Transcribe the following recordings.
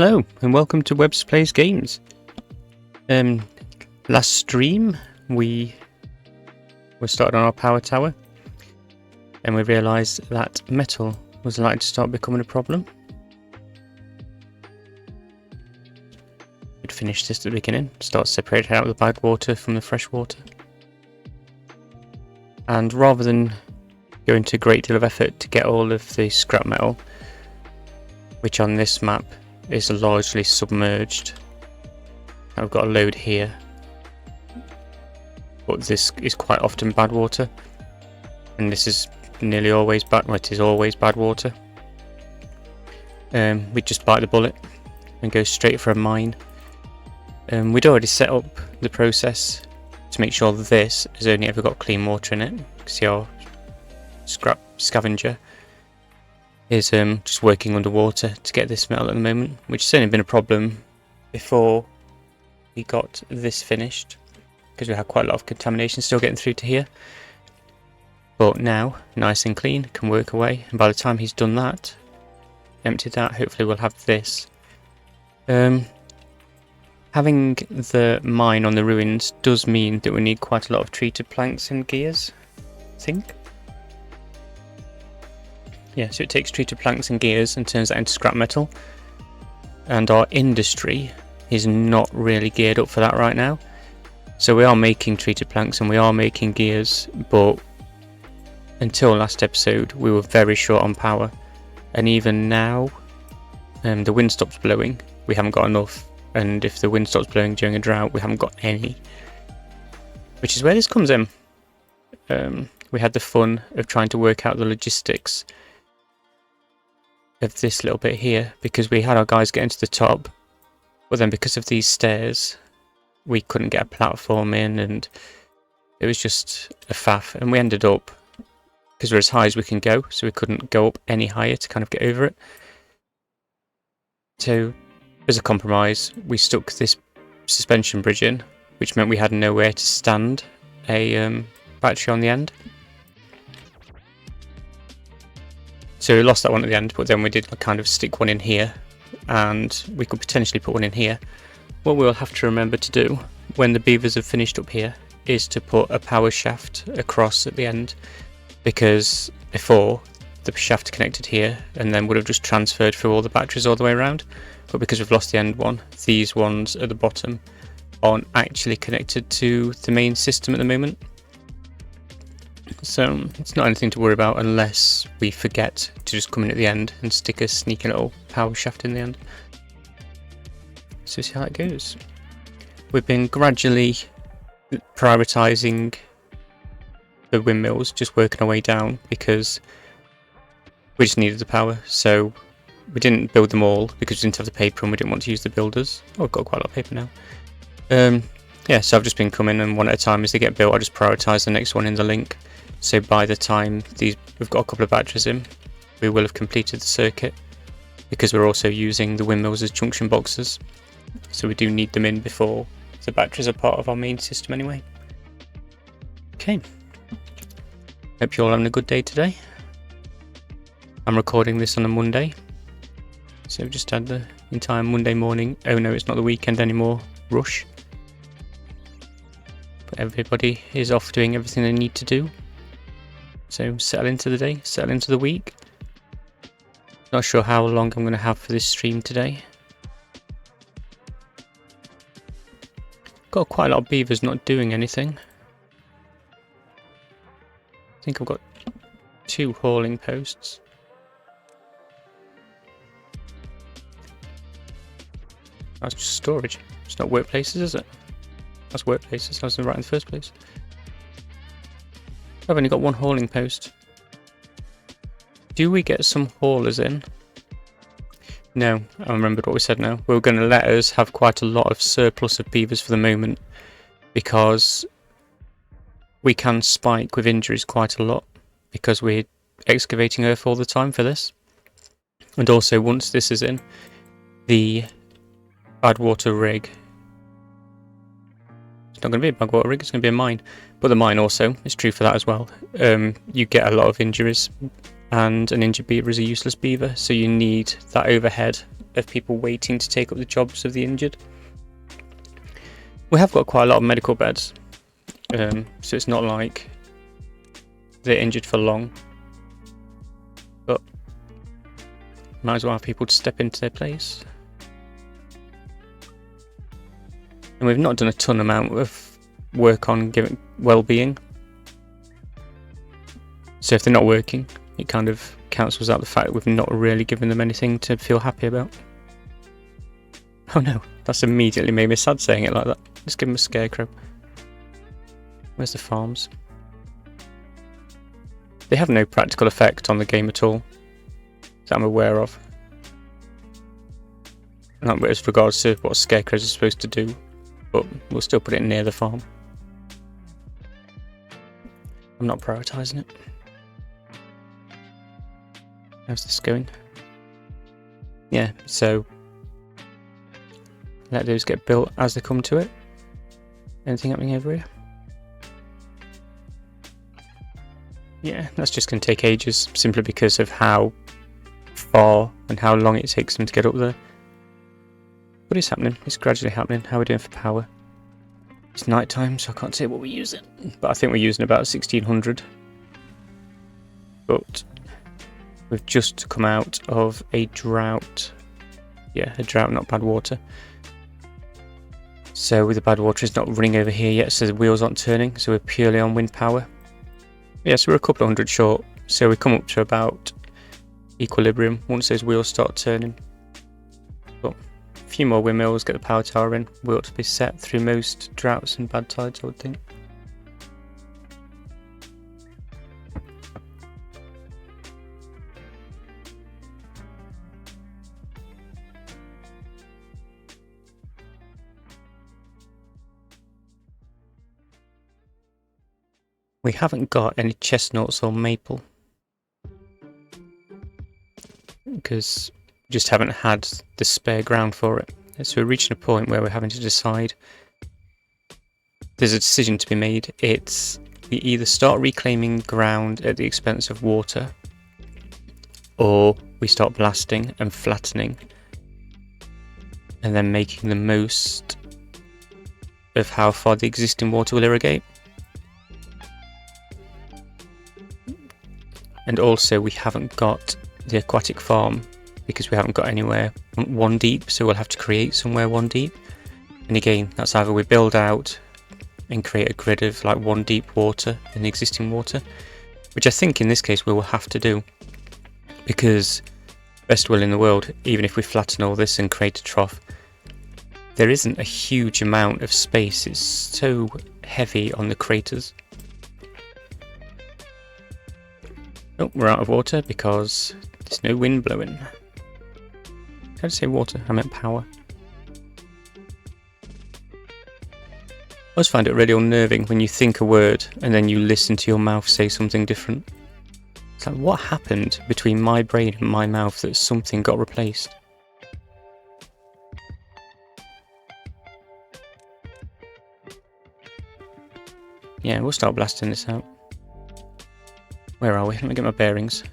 Hello and welcome to Webbs Plays Games. Last stream we were started on our power tower and we realised that metal was likely to start becoming a problem. We'd finished this at the beginning, start separating out the bad water from the fresh water. And rather than go into a great deal of effort to get all of the scrap metal, which on this map is largely submerged. I've got a load here, but this is quite often bad water, and this is nearly always bad. Well, it is always bad water. We just bite the bullet and go straight for a mine. We'd already set up the process to make sure that this has only ever got clean water in it. See our scrap scavenger is just working underwater to get this metal at the moment, which has certainly been a problem before we got this finished, because we had quite a lot of contamination still getting through to here. But now, nice and clean, can work away, and by the time he's done that, emptied that, hopefully we'll have this. Having the mine on the ruins does mean that we need quite a lot of treated planks and gears, I think. Yeah, so it takes treated planks and gears and turns that into scrap metal. And our industry is not really geared up for that right now. So we are making treated planks and we are making gears, but until last episode we were very short on power. And even now, the wind stops blowing, we haven't got enough. And if the wind stops blowing during a drought, we haven't got any. Which is where this comes in. We had the fun of trying to work out the logistics of this little bit here, because we had our guys getting to the top, but then because of these stairs we couldn't get a platform in, and it was just a faff, and we ended up, because we're as high as we can go, so we couldn't go up any higher to kind of get over it. So as a compromise we stuck this suspension bridge in, which meant we had nowhere to stand a battery on the end. So we lost that one at the end, but then we did kind of stick one in here, and we could potentially put one in here. What we'll have to remember to do when the beavers have finished up here is to put a power shaft across at the end, because before the shaft connected here and then would have just transferred through all the batteries all the way around, but because we've lost the end one, these ones at the bottom aren't actually connected to the main system at the moment. So it's not anything to worry about unless we forget to just come in at the end and stick a sneaky little power shaft in the end. So see how it goes. We've been gradually prioritising the windmills, just working our way down, because we just needed the power. So we didn't build them all because we didn't have the paper and we didn't want to use the builders. Oh, I've got quite a lot of paper now. Yeah, so I've just been coming, and one at a time as they get built I just prioritise the next one in the link. So by the time we've got a couple of batteries in, we will have completed the circuit, because we're also using the windmills as junction boxes. So we do need them in before the batteries are part of our main system anyway. Okay. Hope you're all having a good day today. I'm recording this on a Monday. So we've just had the entire Monday morning, oh no, it's not the weekend anymore, rush. But everybody is off doing everything they need to do. So settle into the day, settle into the week. Not sure how long I'm going to have for this stream today. Got quite a lot of beavers not doing anything. I think I've got 2 hauling posts. That's just storage. It's not workplaces, is it? That's workplaces. I was right in the first place. I've only got 1 hauling post. Do we get some haulers in? No, I remembered what we said now. We were going to let us have quite a lot of surplus of beavers for the moment, because we can spike with injuries quite a lot, because we're excavating earth all the time for this. And also once this is in, the bad water rig, it's not going to be a bad water rig, it's going to be a mine. But the mine also is true for that as well. You get a lot of injuries, and an injured beaver is a useless beaver, so you need that overhead of people waiting to take up the jobs of the injured. We have got quite a lot of medical beds, so it's not like they're injured for long, but might as well have people to step into their place. And we've not done a ton amount of work on giving well-being, so if they're not working, it kind of cancels out the fact that we've not really given them anything to feel happy about. Oh no, that's immediately made me sad saying it like that. Let's give them a scarecrow. Where's the farms? They have no practical effect on the game at all, that I'm aware of. Not as regards to what scarecrows are supposed to do, but we'll still put it near the farm. I'm not prioritising it. How's this going? Yeah, so let those get built as they come to it. Anything happening over here? Yeah, that's just going to take ages, simply because of how far and how long it takes them to get up there. But it's happening, it's gradually happening. How are we doing for power? It's night time, so I can't say what we're using, but I think we're using about 1600. But we've just come out of a drought. Yeah, a drought, not bad water. So with the bad water, it's not running over here yet, so the wheels aren't turning, so we're purely on wind power. Yeah, so we're a couple of hundred short, so we come up to about equilibrium once those wheels start turning. But a few more windmills, get the power tower in, we ought to be set through most droughts and bad tides, I would think. We haven't got any chestnuts or maple because we just haven't had the spare ground for it. So we're reaching a point where we're having to decide. There's a decision to be made. It's we either start reclaiming ground at the expense of water, or we start blasting and flattening and then making the most of how far the existing water will irrigate. And also we haven't got the aquatic farm because we haven't got anywhere one deep, so we'll have to create somewhere one deep. And again, that's either we build out and create a grid of like one deep water in the existing water, which I think in this case we will have to do, because best will in the world, even if we flatten all this and create a trough, there isn't a huge amount of space. It's so heavy on the craters. Oh, we're out of water because there's no wind blowing. Did I say water? I meant power. I always find it really unnerving when you think a word and then you listen to your mouth say something different. It's like, what happened between my brain and my mouth that something got replaced? Yeah, we'll start blasting this out. Where are we? Let me get my bearings.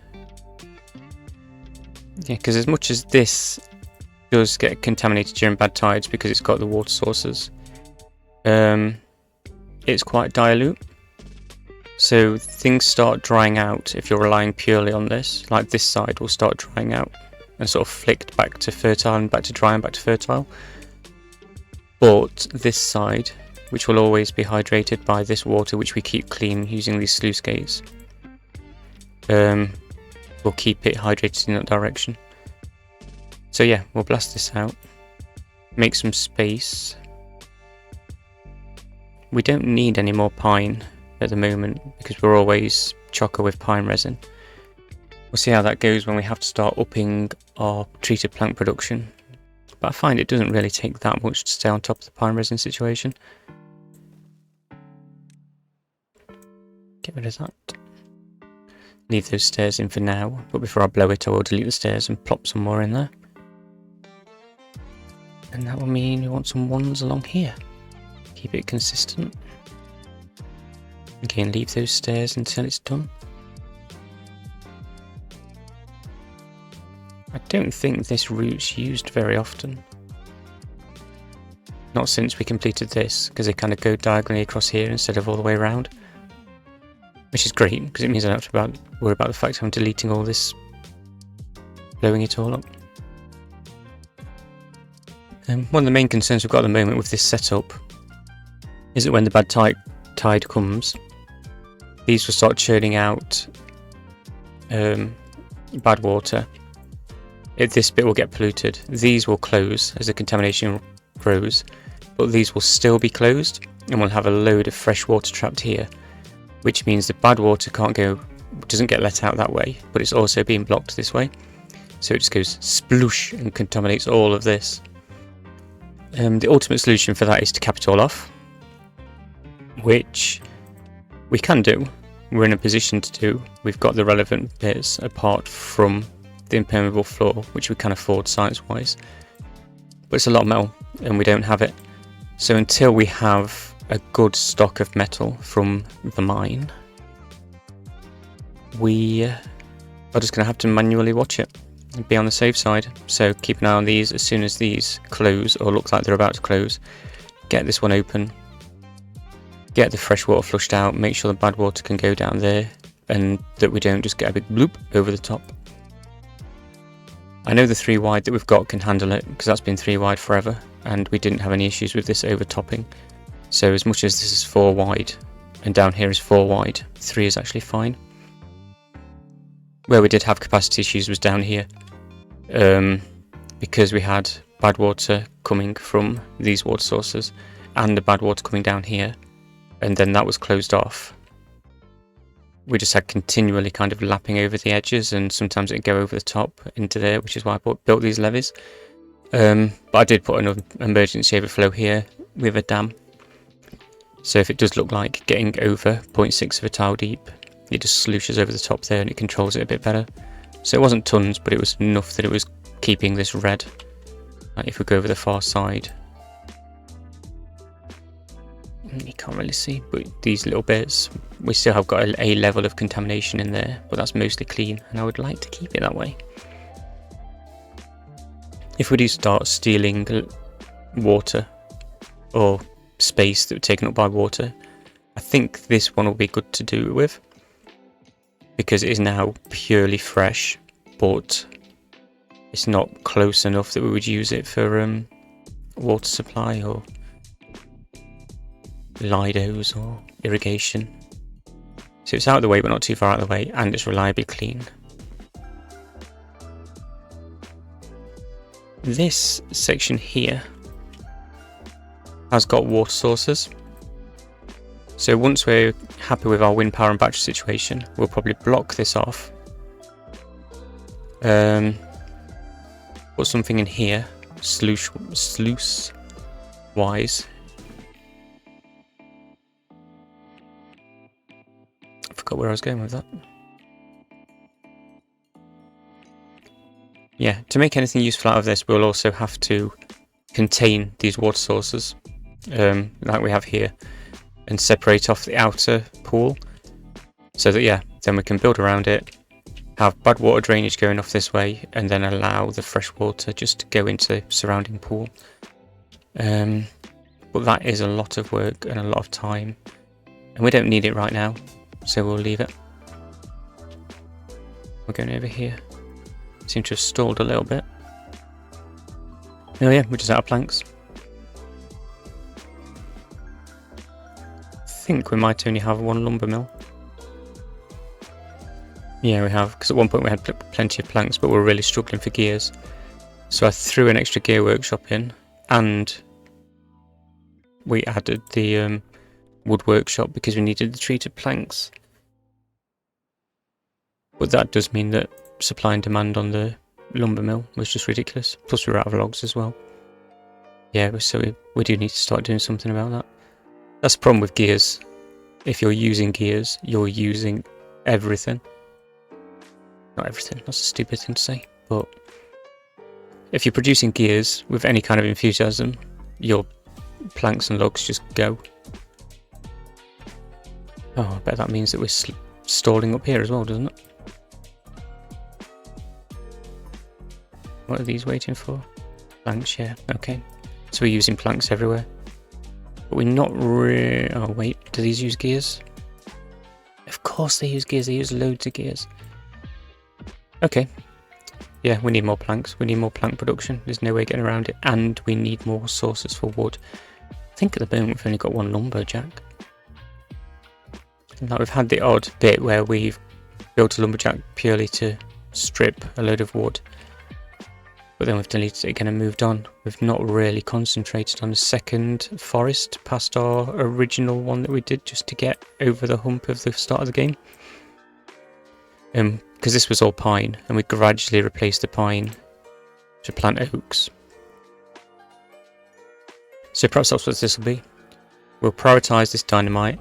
Yeah, because as much as this does get contaminated during bad tides because it's got the water sources, it's quite dilute. So things start drying out if you're relying purely on this. Like this side will start drying out and sort of flicked back to fertile and back to dry and back to fertile. But this side, which will always be hydrated by this water, which we keep clean using these sluice gates, we'll keep it hydrated in that direction. So yeah, we'll blast this out, make some space. We don't need any more pine at the moment because we're always chocker with pine resin. We'll see how that goes when we have to start upping our treated plank production. But I find it doesn't really take that much to stay on top of the pine resin situation. Get rid of that. Leave those stairs in for now, but before I blow it I will delete the stairs and plop some more in there. And that will mean we want some ones along here. Keep it consistent. Again, leave those stairs until it's done. I don't think this route's used very often. Not since we completed this, because they kind of go diagonally across here instead of all the way around. Which is great, because it means I don't have to worry about the fact I'm deleting all this, blowing it all up. One of the main concerns we've got at the moment with this setup is that when the bad tide comes, these will start churning out bad water. This bit will get polluted. These will close as the contamination grows, but these will still be closed, and we'll have a load of fresh water trapped here, which means the bad water doesn't get let out that way, but it's also being blocked this way. So it just goes sploosh and contaminates all of this. The ultimate solution for that is to cap it all off, which we can do. We're in a position to do. We've got the relevant bits apart from the impermeable floor, which we can afford science-wise. But it's a lot of metal, and we don't have it. So until we have a good stock of metal from the mine, we are just going to have to manually watch it and be on the safe side. So keep an eye on these. As soon as these close or look like they're about to close, get this one open, get the fresh water flushed out, make sure the bad water can go down there, and that we don't just get a big bloop over the top. I know the 3 wide that we've got can handle it, because that's been 3 wide forever, and we didn't have any issues with this overtopping. So as much as this is 4 wide and down here is 4 wide, 3 is actually fine. Where we did have capacity issues was down here, because we had bad water coming from these water sources and the bad water coming down here, and then that was closed off. We just had continually kind of lapping over the edges, and sometimes it'd go over the top into there, which is why I built these levees. But I did put an emergency overflow here with a dam. So if it does look like getting over 0.6 of a tile deep, it just slooshes over the top there and it controls it a bit better. So it wasn't tons, but it was enough that it was keeping this red. Like if we go over the far side, you can't really see, but these little bits, we still have got a level of contamination in there, but that's mostly clean, and I would like to keep it that way. If we do start stealing water or space that was taken up by water, I think this one will be good to do it with, because it is now purely fresh, but it's not close enough that we would use it for water supply or lidos or irrigation. So it's out of the way but not too far out of the way, and it's reliably clean. This section here has got water sources, so once we're happy with our wind power and battery situation, we'll probably block this off, put something in here sluice wise. Forgot where I was going with that. Yeah, to make anything useful out of this, we'll also have to contain these water sources, like we have here, and separate off the outer pool, so that, yeah, then we can build around it, have bad water drainage going off this way, and then allow the fresh water just to go into the surrounding pool. But that is a lot of work and a lot of time, and we don't need it right now. So we'll leave it. We're going over here. Seem to have stalled a little bit. Oh yeah, we're just out of planks. I think we might only have 1 lumber mill. Yeah, we have, because at one point we had plenty of planks, but we're really struggling for gears. So I threw an extra gear workshop in, and we added the wood workshop because we needed the treated planks. But that does mean that supply and demand on the lumber mill was just ridiculous. Plus we were out of logs as well. Yeah, so we do need to start doing something about that. That's the problem with gears. If you're using gears, you're using everything. Not everything, that's a stupid thing to say. But if you're producing gears with any kind of enthusiasm, your planks and logs just go. Oh, I bet that means that we're stalling up here as well, doesn't it? What are these waiting for? Planks, yeah, okay. So we're using planks everywhere. But we're not really... Oh wait, do these use gears? Of course they use gears, they use loads of gears. Okay. Yeah, we need more planks. We need more plank production. There's no way getting around it. And we need more sources for wood. I think at the moment we've only got one lumberjack. Like we've had the odd bit where we've built a lumberjack purely to strip a load of wood. But then we've deleted it again and moved on. We've not really concentrated on a second forest past our original one that we did just to get over the hump of the start of the game. Because this was all pine, and we gradually replaced the pine to plant oaks. So perhaps that's what this will be. We'll prioritise this dynamite,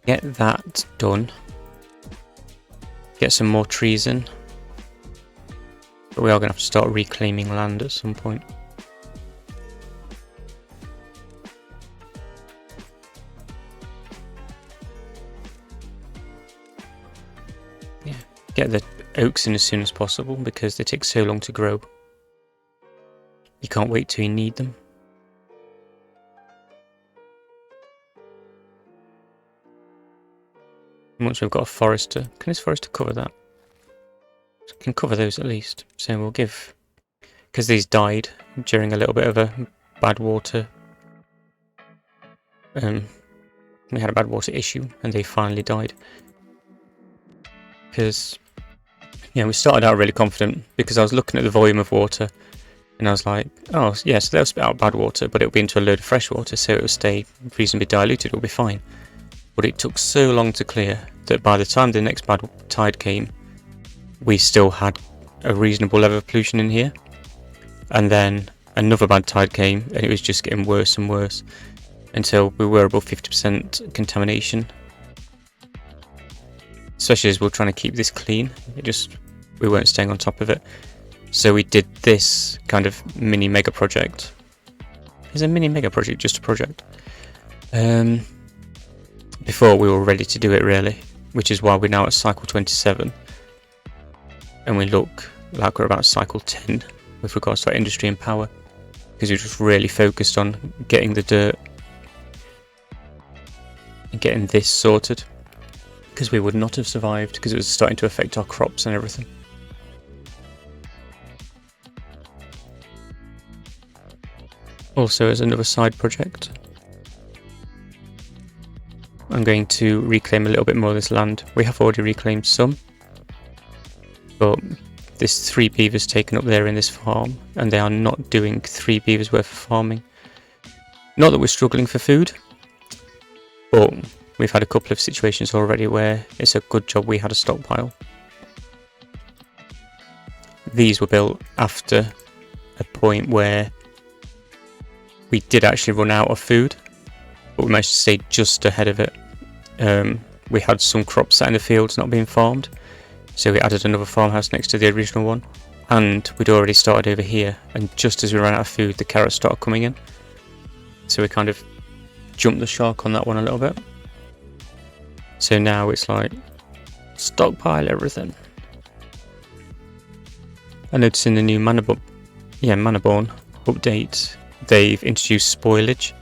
get that done, get some more trees in, but we are going to have to start reclaiming land at some point. Yeah, get the oaks in as soon as possible because they take so long to grow. You can't wait till you need them. Once we've got a forester, can this forester cover that? It can cover those at least. So we'll give, because these died during a little bit of a bad water. We had a bad water issue, and they finally died. Because, yeah, we started out really confident because I was looking at the volume of water, and I was like, oh yeah, so they'll spit out bad water, but it'll be into a load of fresh water, so it'll stay reasonably diluted. It'll be fine. But it took so long to clear that by the time the next bad tide came, we still had a reasonable level of pollution in here. And then another bad tide came and it was just getting worse and worse until we were above 50% contamination. Especially as we were trying to keep this clean, we weren't staying on top of it. So we did this kind of mini mega project. Is a mini mega project just a project? Before we were ready to do it really, which is why we're now at cycle 27 and we look like we're about cycle 10 with regards to our industry and power, because we're just really focused on getting the dirt and getting this sorted, because we would not have survived because it was starting to affect our crops and everything. Also, as another side project, I'm going to reclaim a little bit more of this land. We have already reclaimed some, but there's 3 beavers taken up there in this farm, and they are not doing 3 beavers worth of farming. Not that we're struggling for food, but we've had a couple of situations already where it's a good job we had a stockpile. These were built after a point where we did actually run out of food, but we managed to stay just ahead of it. We had some crops sat in the fields not being farmed, so we added another farmhouse next to the original one, and we'd already started over here, and just as we ran out of food the carrots started coming in, so we kind of jumped the shark on that one a little bit. So now it's like stockpile everything. I noticed in the new Beaverome update they've introduced spoilage,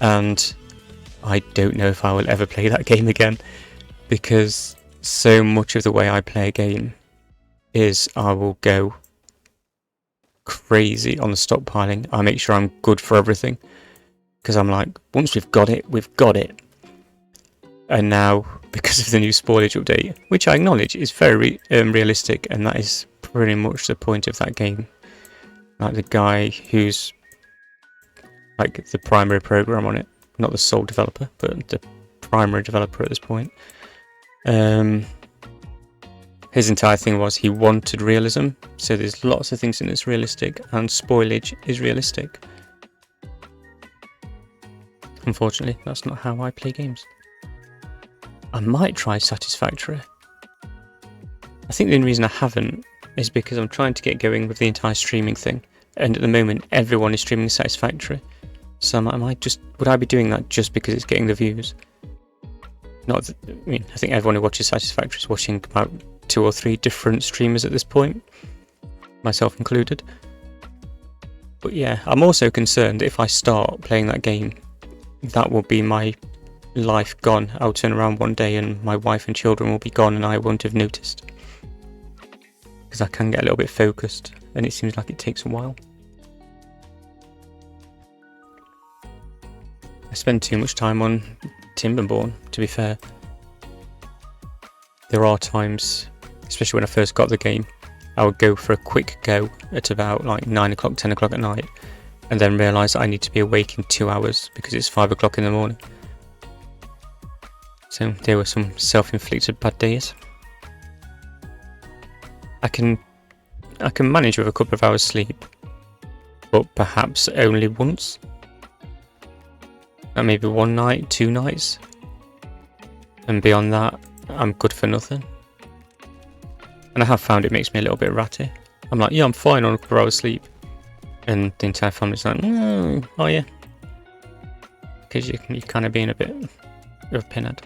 and I don't know if I will ever play that game again, because so much of the way I play a game is I will go crazy on the stockpiling. I make sure I'm good for everything, because I'm like, once we've got it, we've got it. And now, because of the new spoilage update, which I acknowledge is very realistic, and that is pretty much the point of that game. Like the guy who's like the primary program on it, not the sole developer, but the primary developer at this point. His entire thing was he wanted realism, so there's lots of things in it's realistic, and spoilage is realistic. Unfortunately, that's not how I play games. I might try Satisfactory. I think the only reason I haven't is because I'm trying to get going with the entire streaming thing, and at the moment everyone is streaming Satisfactory. So would I be doing that just because it's getting the views? I think everyone who watches Satisfactory is watching about 2 or 3 different streamers at this point. myself included. But yeah, I'm also concerned if I start playing that game, that will be my life gone. I'll turn around one day and my wife and children will be gone and I won't have noticed. Because I can get a little bit focused and it seems like it takes a while. I spend too much time on Timberborn, to be fair. There are times, especially when I first got the game, I would go for a quick go at about like 9 o'clock, 10 o'clock at night, and then realise that I need to be awake in 2 hours because it's 5 o'clock in the morning. So there were some self-inflicted bad days. I can manage with a couple of hours sleep, but perhaps only once. Maybe one night, 2 nights. And beyond that, I'm good for nothing. And I have found it makes me a little bit ratty. I'm like, yeah, I'm fine on a couple of hours sleep. And the entire family's like, oh yeah. Because you're kind of being a bit of a pinhead.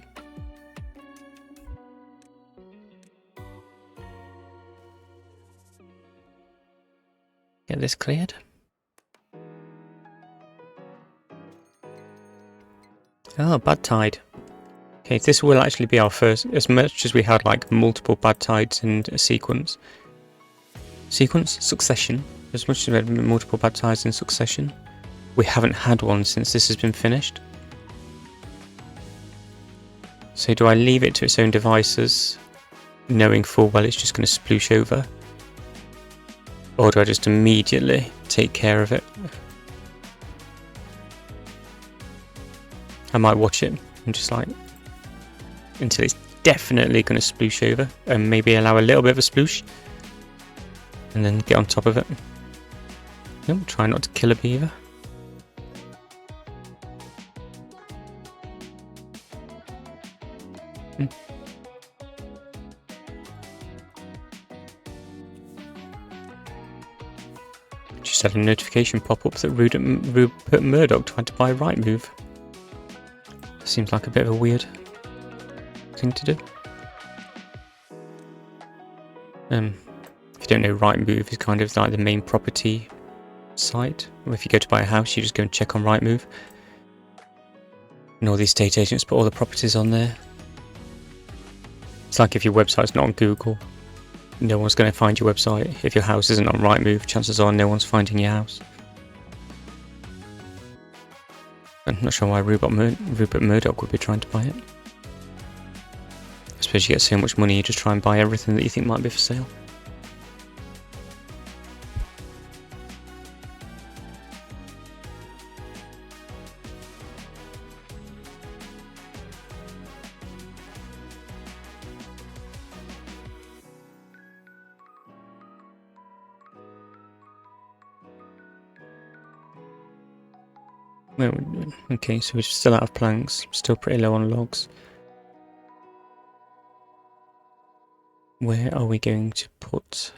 Get this cleared. Oh, bad tide. Okay, this will actually be our first, as much as we had like multiple bad tides in a succession. As much as we had multiple bad tides in succession, we haven't had one since this has been finished. So do I leave it to its own devices, knowing full well it's just going to sploosh over? Or do I just immediately take care of it? I might watch it and just like, until it's definitely going to sploosh over, and maybe allow a little bit of a sploosh, and then get on top of it. Try not to kill a beaver. Just had a notification pop up that Rupert Murdoch tried to buy Rightmove. Seems like a bit of a weird thing to do. If you don't know, Rightmove is kind of like the main property site. If you go to buy a house, you just go and check on Rightmove. And all the estate agents put all the properties on there. It's like if your website's not on Google, no one's going to find your website. If your house isn't on Rightmove, chances are no one's finding your house. I'm not sure why Rupert Murdoch would be trying to buy it. I suppose you get so much money, you just try and buy everything that you think might be for sale. Okay, so we're still out of planks, still pretty low on logs. Where are we going to put...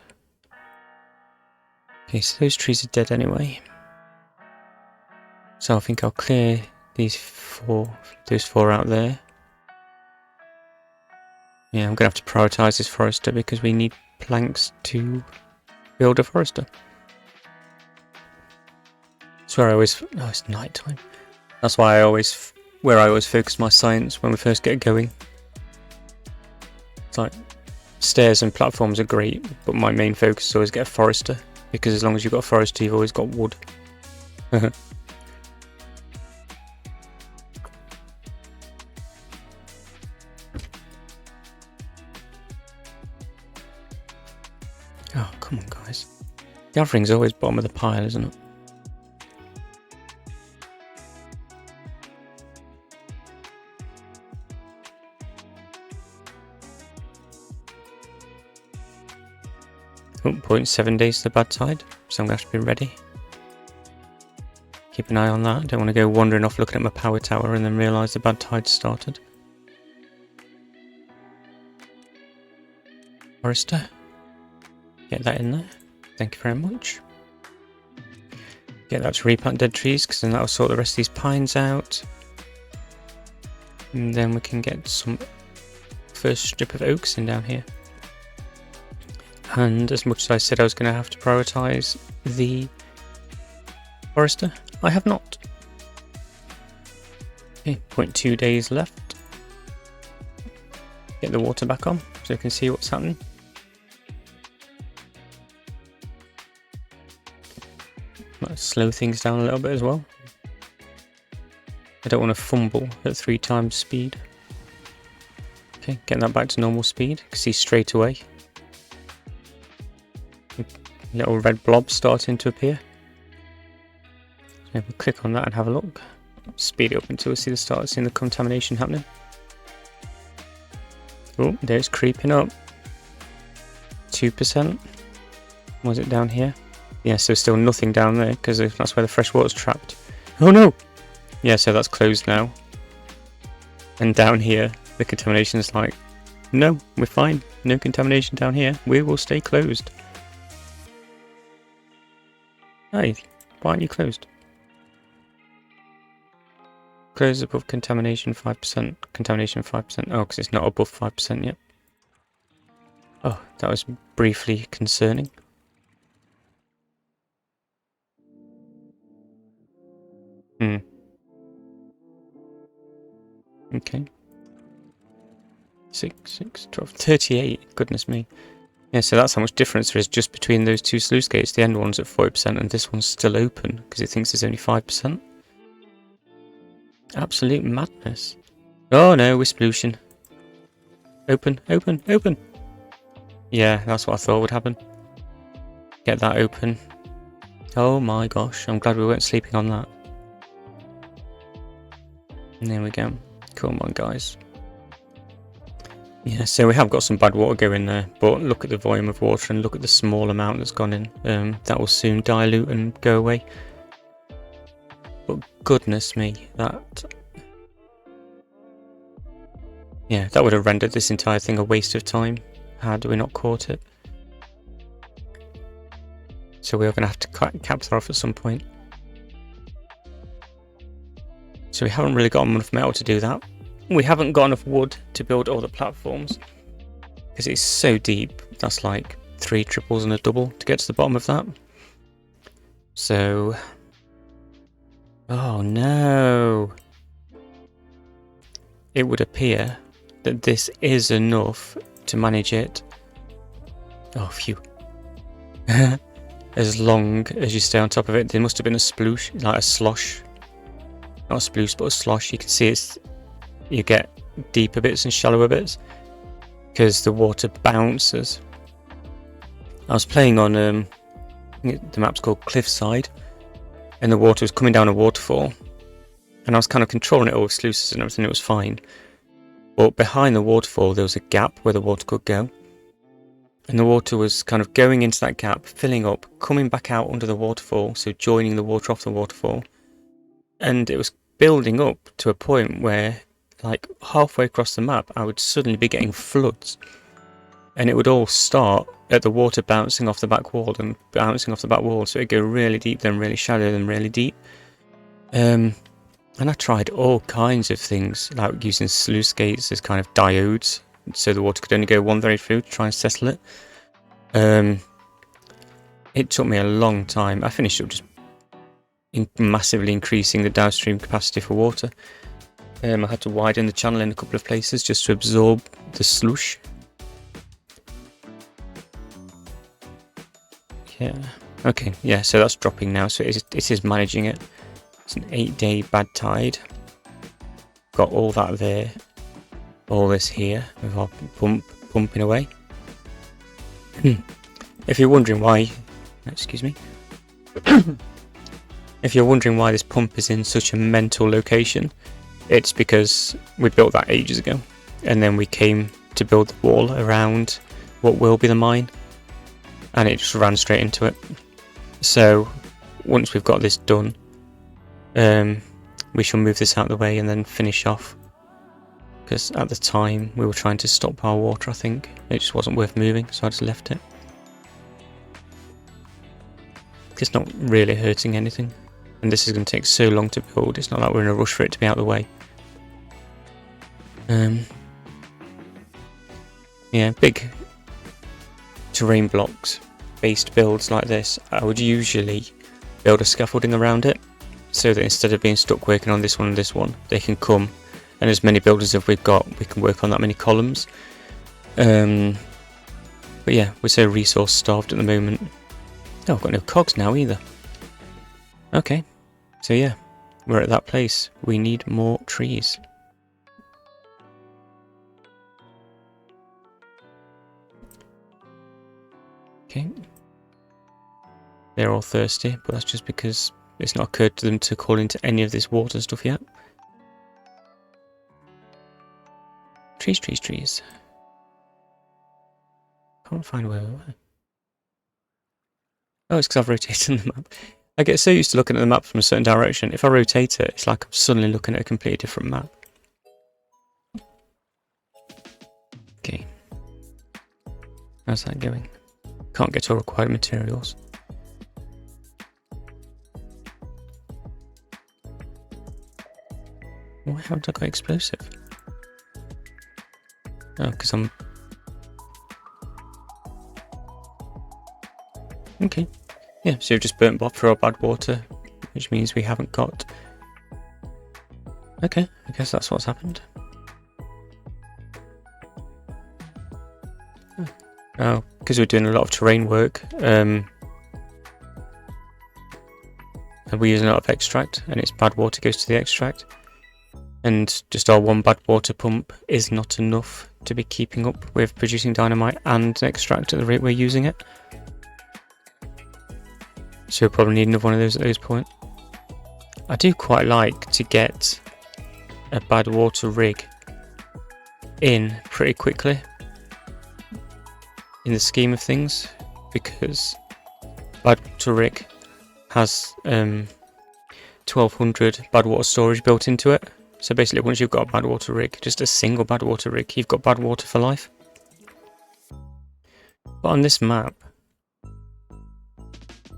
Okay, so those trees are dead anyway. So I think I'll clear those 4 out there. Yeah, I'm going to have to prioritise this forester because we need planks to build a forester. That's where I always... Oh, it's night time. That's why I always focus my science when we first get going. It's like, stairs and platforms are great, but my main focus is always get a forester, because as long as you've got a forester, you've always got wood. Oh, come on, guys. The gathering's always bottom of the pile, isn't it? Oh, 0.7 days to the bad tide, so I'm going to have to be ready. Keep an eye on that. I don't want to go wandering off looking at my power tower and then realise the bad tide started. Forester, get that in there. Thank you very much. Get that to replant dead trees, because then that'll sort the rest of these pines out. And then we can get some first strip of oaks in down here. And as much as I said I was going to have to prioritise the forester, I have not. Okay, 0.2 days left. Get the water back on so you can see what's happening. Might slow things down a little bit as well. I don't want to fumble at 3 times speed. Okay, getting that back to normal speed. You can see straight away. Little red blobs starting to appear. So if we click on that and have a look. Speed it up until we see the start, seeing the contamination happening. Oh, there's creeping up. 2%. Was it down here? Yeah, so still nothing down there because that's where the fresh water's trapped. Oh no! Yeah, so that's closed now. And down here, the contamination is like, no, we're fine. No contamination down here. We will stay closed. Hey, why aren't you closed? Close above contamination 5%. Contamination 5%. Oh, because it's not above 5% yet. Oh, that was briefly concerning. Okay. 6, 12, 38. Goodness me. Yeah, so that's how much difference there is just between those two sluice gates. The end one's at 40% and this one's still open because it thinks it's only 5%. Absolute madness. Oh no, wisp pollution. Open, open, open. Yeah, that's what I thought would happen. Get that open. Oh my gosh, I'm glad we weren't sleeping on that. And there we go. Come on, guys. Yeah, so we have got some bad water going there, but look at the volume of water and look at the small amount that's gone in. That will soon dilute and go away. But goodness me, that... Yeah, that would have rendered this entire thing a waste of time had we not caught it. So we are going to have to cap that off at some point. So we haven't really got enough metal to do that. We haven't got enough wood to build all the platforms because it's so deep. That's like 3 triples and a double to get to the bottom of that. So, oh no, it would appear that this is enough to manage it. Oh phew. As long as you stay on top of it. There must have been a sploosh, like a slosh. Not a sploosh, but a slosh. You can see it's, you get deeper bits and shallower bits because the water bounces. I was playing on the map's called Cliffside, and the water was coming down a waterfall, and I was kind of controlling it all with sluices and everything. It was fine, but behind the waterfall there was a gap where the water could go, and the water was kind of going into that gap, filling up, coming back out under the waterfall, so joining the water off the waterfall, and it was building up to a point where, like halfway across the map, I would suddenly be getting floods, and it would all start at the water bouncing off the back wall and bouncing off the back wall, so it'd go really deep, then really shallow, then really deep. And I tried all kinds of things, like using sluice gates as kind of diodes, so the water could only go one way through to try and settle it. It took me a long time. I finished up just massively increasing the downstream capacity for water. I had to widen the channel in a couple of places just to absorb the slush. Yeah. Okay. Yeah. So that's dropping now. So it is managing it. It's an 8-day bad tide. Got all that there. All this here with our pumping away. If you're wondering why, excuse me. If you're wondering why this pump is in such a mental location, it's because we built that ages ago, and then we came to build the wall around what will be the mine, and it just ran straight into it. So once we've got this done, we shall move this out of the way and then finish off, because at the time we were trying to stop our water. I think it just wasn't worth moving, so I just left it. It's not really hurting anything, and this is going to take so long to build. It's not like we're in a rush for it to be out of the way. Yeah, big terrain blocks based builds like this, I would usually build a scaffolding around it, so that instead of being stuck working on this one and this one, they can come, and as many builders as we've got, we can work on that many columns. But yeah, we're so resource starved at the moment. Oh, I've got no cogs now either. Okay, so yeah, we're at that place. We need more trees. Okay. They're all thirsty, but that's just because it's not occurred to them to call into any of this water stuff yet. Trees, trees, trees. Can't find where we were. Oh, it's because I've rotated the map. I get so used to looking at the map from a certain direction. If I rotate it, it's like I'm suddenly looking at a completely different map. Okay. How's that going? Can't get all required materials. Why haven't I got explosive? Oh, because I'm... Okay. Yeah, so we've just burnt off for our bad water, which means we haven't got... Okay, I guess that's what's happened. Oh, because we're doing a lot of terrain work, and we're using a lot of extract, and it's bad water goes to the extract. And just our one bad water pump is not enough to be keeping up with producing dynamite and extract at the rate we're using it. So we'll probably need another one of those at this point. I do quite like to get a bad water rig in pretty quickly in the scheme of things, because bad water rig has 1200 bad water storage built into it. So basically, once you've got a bad water rig, just a single bad water rig, you've got bad water for life. But on this map,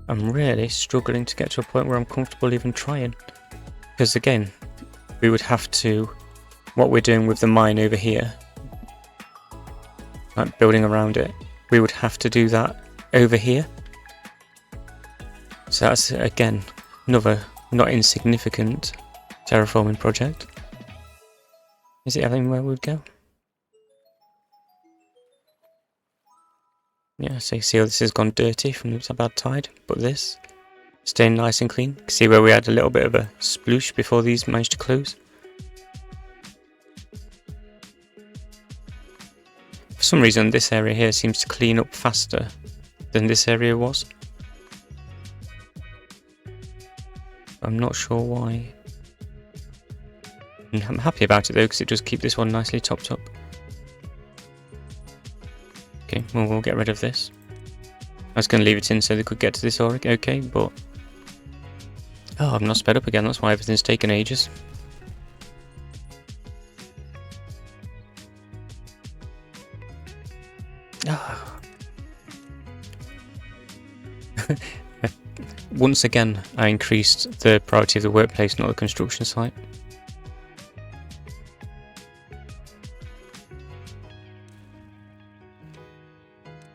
I'm really struggling to get to a point where I'm comfortable even trying. Because again, we would have to, what we're doing with the mine over here, like building around it, we would have to do that over here. So that's, again, another not insignificant terraforming project. Is it anywhere we'd go? Yeah, so you see how this has gone dirty from a bad tide, but this staying nice and clean. See where we had a little bit of a sploosh before these managed to close? For some reason this area here seems to clean up faster than this area was. I'm not sure why. I'm happy about it though, because it does keep this one nicely topped up. Okay, well, we'll get rid of this. I was going to leave it in so they could get to this auric, okay, but... Oh, I'm not sped up again, that's why everything's taken ages. Oh. Once again, I increased the priority of the workplace, not the construction site.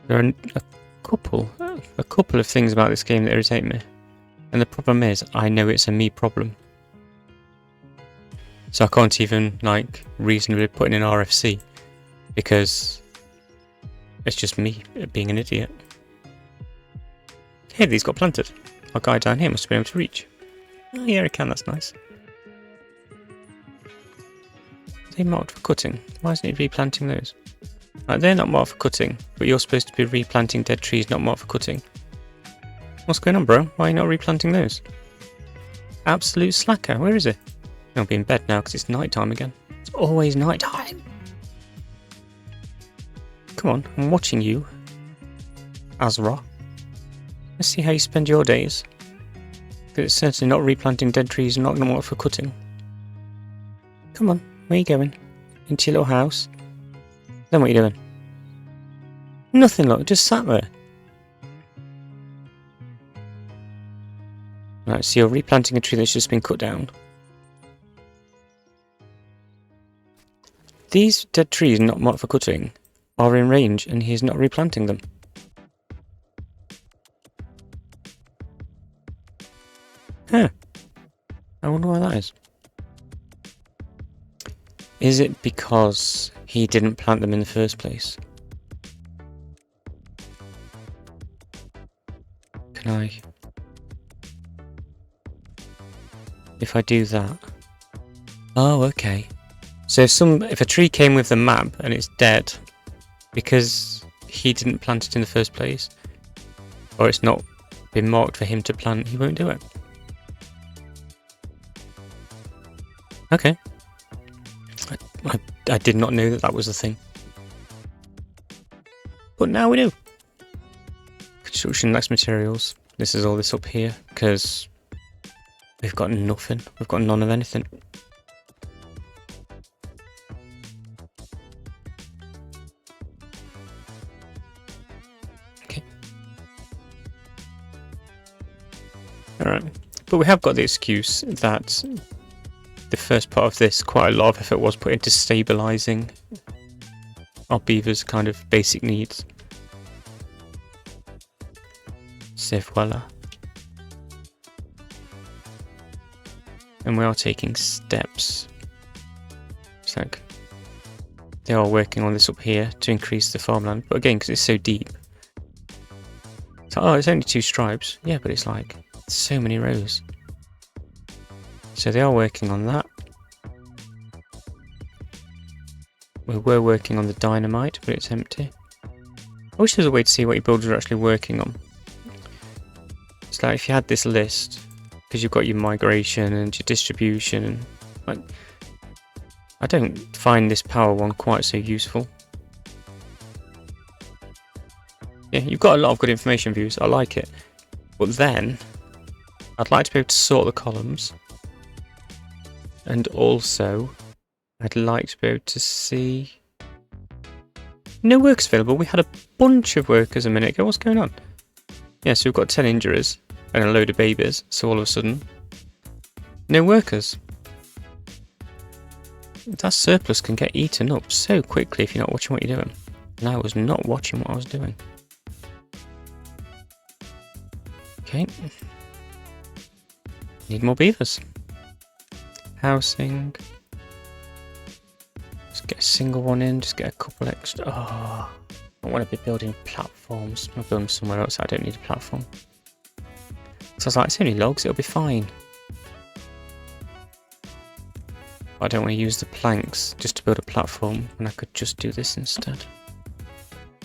There are a couple of things about this game that irritate me, and the problem is I know it's a me problem, so I can't even like reasonably put in an RFC because it's just me being an idiot. Hey, these got planted. Our guy down here must have been able to reach. Oh yeah, it can, that's nice. Are they marked for cutting? Why isn't it replanting those? They're not marked for cutting, but you're supposed to be replanting dead trees, not marked for cutting. What's going on, bro? Why are you not replanting those? Absolute slacker. Where is he? He'll be in bed now because it's night time again. It's always night time. Come on, I'm watching you, Azra. Let's see how you spend your days. Because it's certainly not replanting dead trees and not marked for cutting. Come on, where are you going? Into your little house? Then what are you doing? Nothing, look, just sat there. Right, so you're replanting a tree that's just been cut down. These dead trees not marked for cutting are in range and he's not replanting them. Huh. I wonder why that is. Is it because he didn't plant them in the first place? Can I... If I do that... Oh, okay. So if a tree came with the map and it's dead because he didn't plant it in the first place, or it's not been marked for him to plant, he won't do it. Okay. I did not know that was a thing. But now we do. Construction next materials. This is all this up here because we've got nothing. We've got none of anything. Okay. Alright. But we have got the excuse that the first part of this, quite a lot of effort was put into stabilising our beavers' kind of basic needs. So voila. And we are taking steps. It's like they are working on this up here to increase the farmland, but again, because it's so deep. So, oh, it's only 2 stripes. Yeah, but it's like so many rows. So they are working on that. We were working on the dynamite, but it's empty. I wish there was a way to see what your builders are actually working on. It's like if you had this list, because you've got your migration and your distribution, and like, I don't find this power one quite so useful. Yeah, you've got a lot of good information views, I like it. But then, I'd like to be able to sort the columns. And also, I'd like to be able to see... No workers available. We had a bunch of workers a minute ago. What's going on? Yeah, so we've got 10 injuries and a load of babies. So all of a sudden, no workers. That surplus can get eaten up so quickly if you're not watching what you're doing. And I was not watching what I was doing. Okay. Need more beavers. Housing. Just get a single one in, just get a couple extra. Oh, I want to be building platforms. I'll build them somewhere else. I don't need a platform. So I was like, it's only logs, it'll be fine. But I don't want to use the planks just to build a platform when I could just do this instead.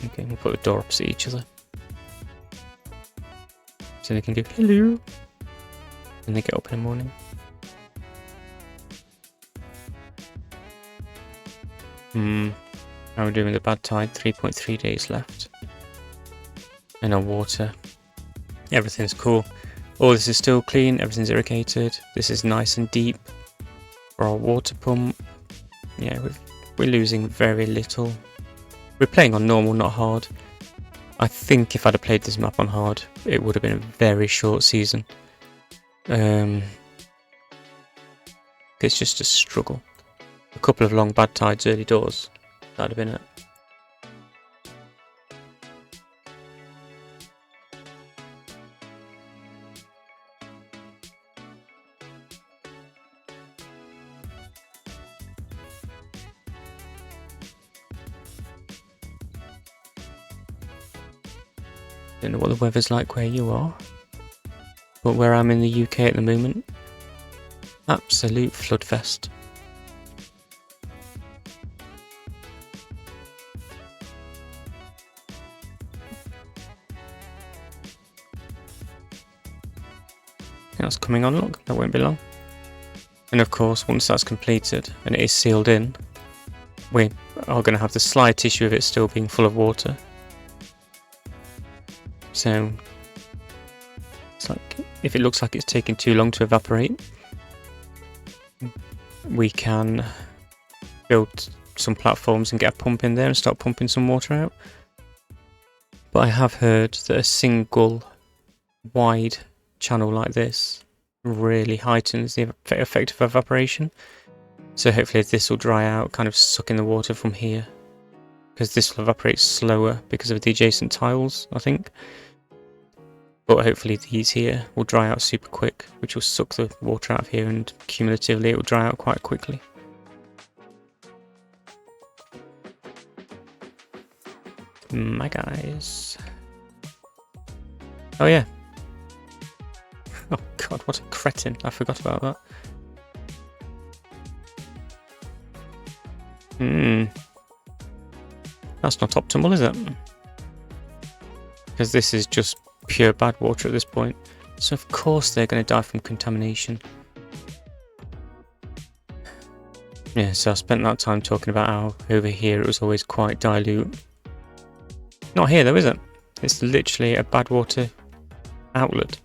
Okay, we'll put the door opposite each other. So they can go hello when they get up in the morning. How are we doing with the bad tide? 3.3 days left. And our water. Everything's cool. All this is still clean, everything's irrigated. This is nice and deep for our water pump. Yeah, we're losing very little. We're playing on normal, not hard. I think if I'd have played this map on hard, it would have been a very short season. It's just a struggle. A couple of long bad tides early doors, that'd have been it. Don't know what the weather's like where you are, but where I'm in the UK at the moment, absolute floodfest. That's coming on, look, that won't be long. And of course, once that's completed and it is sealed in, we are going to have the slight issue of it still being full of water. So, it's like, if it looks like it's taking too long to evaporate, we can build some platforms and get a pump in there and start pumping some water out. But I have heard that a single wide channel like this really heightens the effect of evaporation. So hopefully this will dry out, kind of sucking the water from here, because this will evaporate slower because of the adjacent tiles, I think. But hopefully these here will dry out super quick, which will suck the water out of here, and cumulatively it will dry out quite quickly. My guys. Oh yeah. Oh god, what a cretin. I forgot about that. That's not optimal, is it? Because this is just pure bad water at this point. So of course they're going to die from contamination. Yeah, so I spent that time talking about how over here it was always quite dilute. Not here though, is it? It's literally a bad water outlet.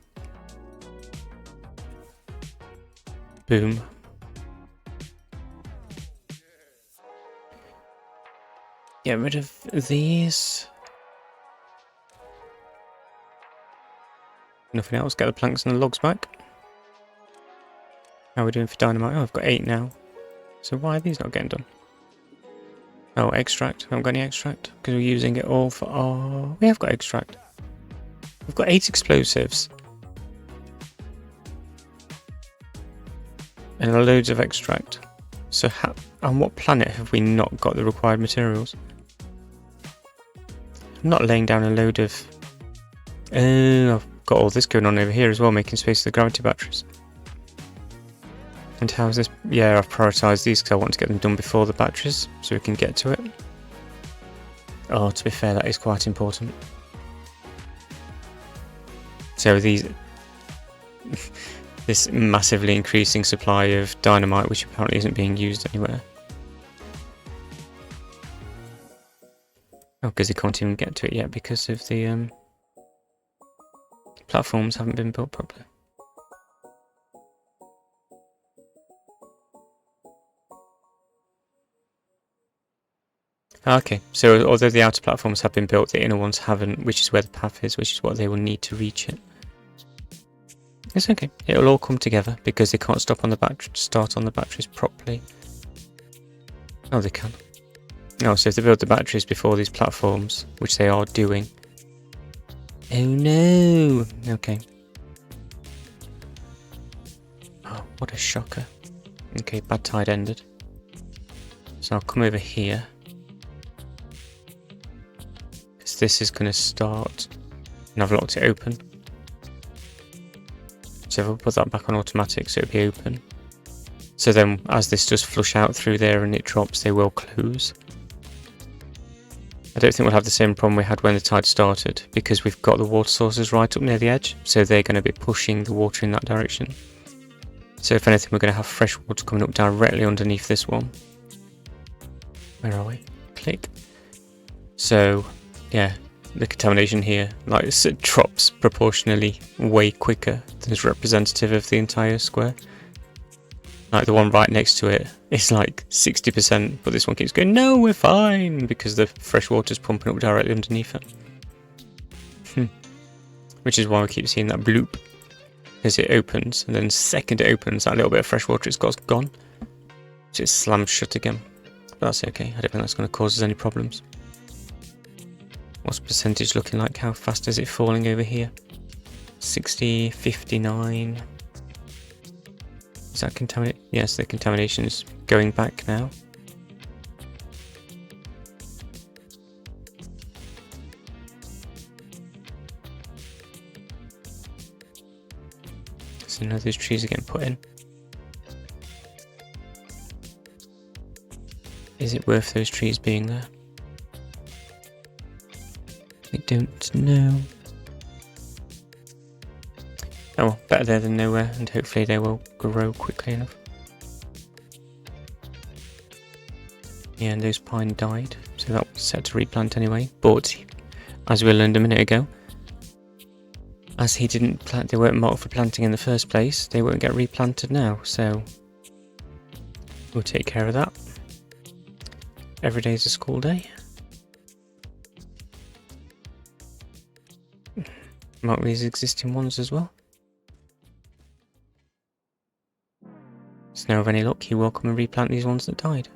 Boom. Get rid of these. Nothing else. Get the planks and the logs back. How are we doing for dynamite? Oh, I've got 8 now. So why are these not getting done? Oh, extract. I haven't got any extract because we're using it all for our... We have got extract. We've got 8 explosives. And loads of extract. So on what planet have we not got the required materials? I'm not laying down a load of... I've got all this going on over here as well, making space for the gravity batteries. And how's this? Yeah, I've prioritised these because I want to get them done before the batteries, so we can get to it. Oh, to be fair, that is quite important. So these... this massively increasing supply of dynamite, which apparently isn't being used anywhere. Oh, because he can't even get to it yet because of the platforms haven't been built properly. Okay, so although the outer platforms have been built, the inner ones haven't, which is where the path is, which is what they will need to reach it. It's okay, it'll all come together because they can't start on the batteries properly. Oh, they can. Oh, so if they build the batteries before these platforms, which they are doing. Oh no! Okay. Oh, what a shocker. Okay, bad tide ended. So I'll come over here. Because this is going to start, and I've locked it open. So if I put that back on automatic, so it'll be open. So then as this does flush out through there and it drops, they will close. I don't think we'll have the same problem we had when the tide started, because we've got the water sources right up near the edge, so they're going to be pushing the water in that direction. So if anything, we're going to have fresh water coming up directly underneath this one. Where are we? Click. So, yeah, the contamination here, like, it drops proportionally way quicker than is representative of the entire square. Like the one right next to it is like 60%, but this one keeps going, no, we're fine, because the fresh water's pumping up directly underneath it. Which is why we keep seeing that bloop, because it opens, and then the second it opens, that little bit of fresh water it's got gone. So it slams shut again. But that's okay, I don't think that's going to cause us any problems. What's percentage looking like? How fast is it falling over here? 60, 59... Is that contaminate? Yes, the contamination is going back now. So now those trees are getting put in. Is it worth those trees being there? I don't know. Oh well, better there than nowhere, and hopefully they will grow quickly enough. Yeah, and those pine died, so that was set to replant anyway, but as we learned a minute ago, as he didn't plant, they weren't marked for planting in the first place, they won't get replanted now, so we'll take care of that. Every day is a school day. Mark these existing ones as well. So now with any luck, you will come and replant these ones that died.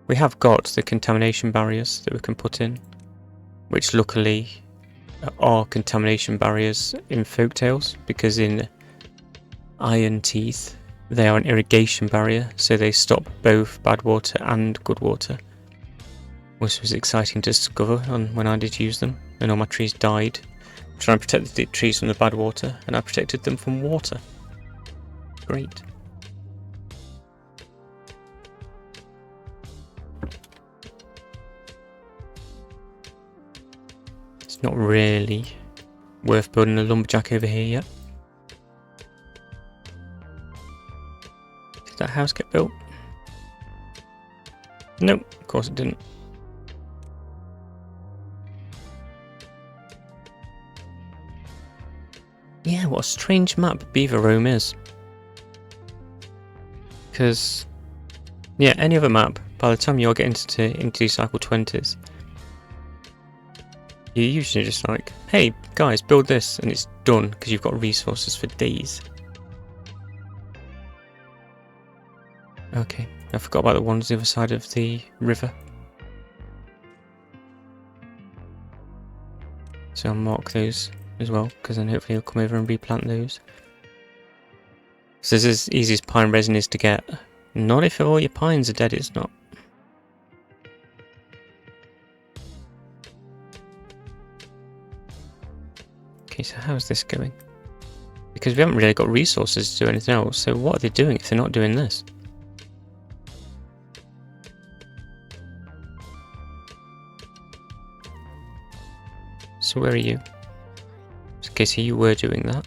We have got the contamination barriers that we can put in, which luckily are contamination barriers in folktales, because in Iron Teeth they are an irrigation barrier, so they stop both bad water and good water, which was exciting to discover when I did use them, and all my trees died. I'm trying to protect the trees from the bad water, and I protected them from water. Great. It's not really worth building a lumberjack over here yet. Did that house get built? Nope, of course it didn't. Yeah, what a strange map Beaverome is. Because, yeah, any other map, by the time you're getting into cycle 20s, you're usually just like, hey guys, build this, and it's done because you've got resources for days. Okay, I forgot about the ones on the other side of the river. So I'll mark those as well, because then hopefully he'll come over and replant those. So this is as easy as pine resin is to get. Not if all your pines are dead, it's not. Okay, so how's this going? Because we haven't really got resources to do anything else, so what are they doing if they're not doing this? So where are you? Okay, so you were doing that.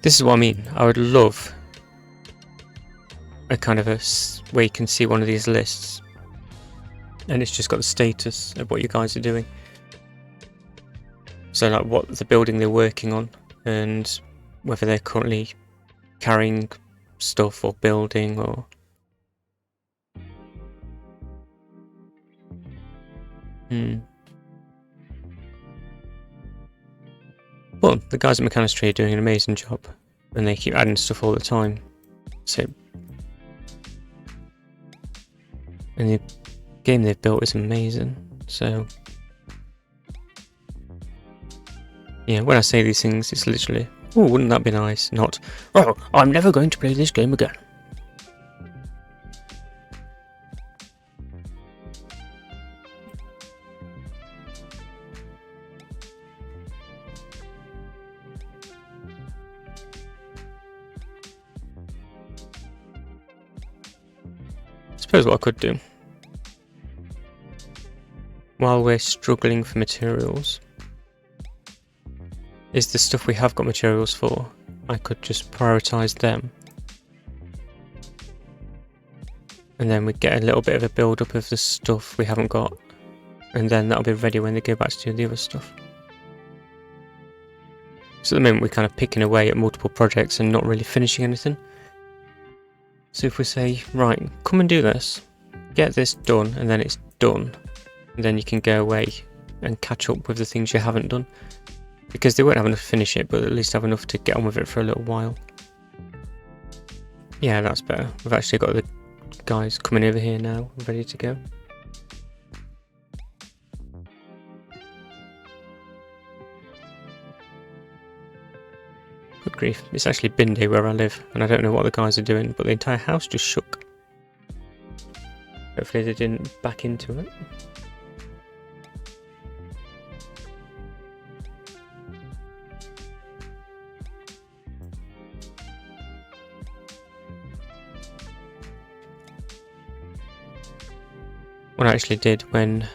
This is what I mean. I would love a kind of a where you can see one of these lists, and it's just got the status of what you guys are doing. So like what the building they're working on, and whether they're currently carrying stuff or building or... Well, the guys at Mechanistry are doing an amazing job, and they keep adding stuff all the time. So, and the game they've built is amazing. So, yeah, when I say these things, it's literally, oh, wouldn't that be nice? Not, oh, I'm never going to play this game again. I suppose what I could do, while we're struggling for materials, is the stuff we have got materials for, I could just prioritise them. And then we get a little bit of a build up of the stuff we haven't got, and then that'll be ready when they go back to do the other stuff. So at the moment we're kind of picking away at multiple projects and not really finishing anything. So if we say, right, come and do this, get this done, and then it's done, and then you can go away and catch up with the things you haven't done. Because they won't have enough to finish it, but at least have enough to get on with it for a little while. Yeah, that's better. We've actually got the guys coming over here now, ready to go. Good grief, it's actually bin day where I live, and I don't know what the guys are doing, but the entire house just shook. Hopefully they didn't back into it. What I actually did when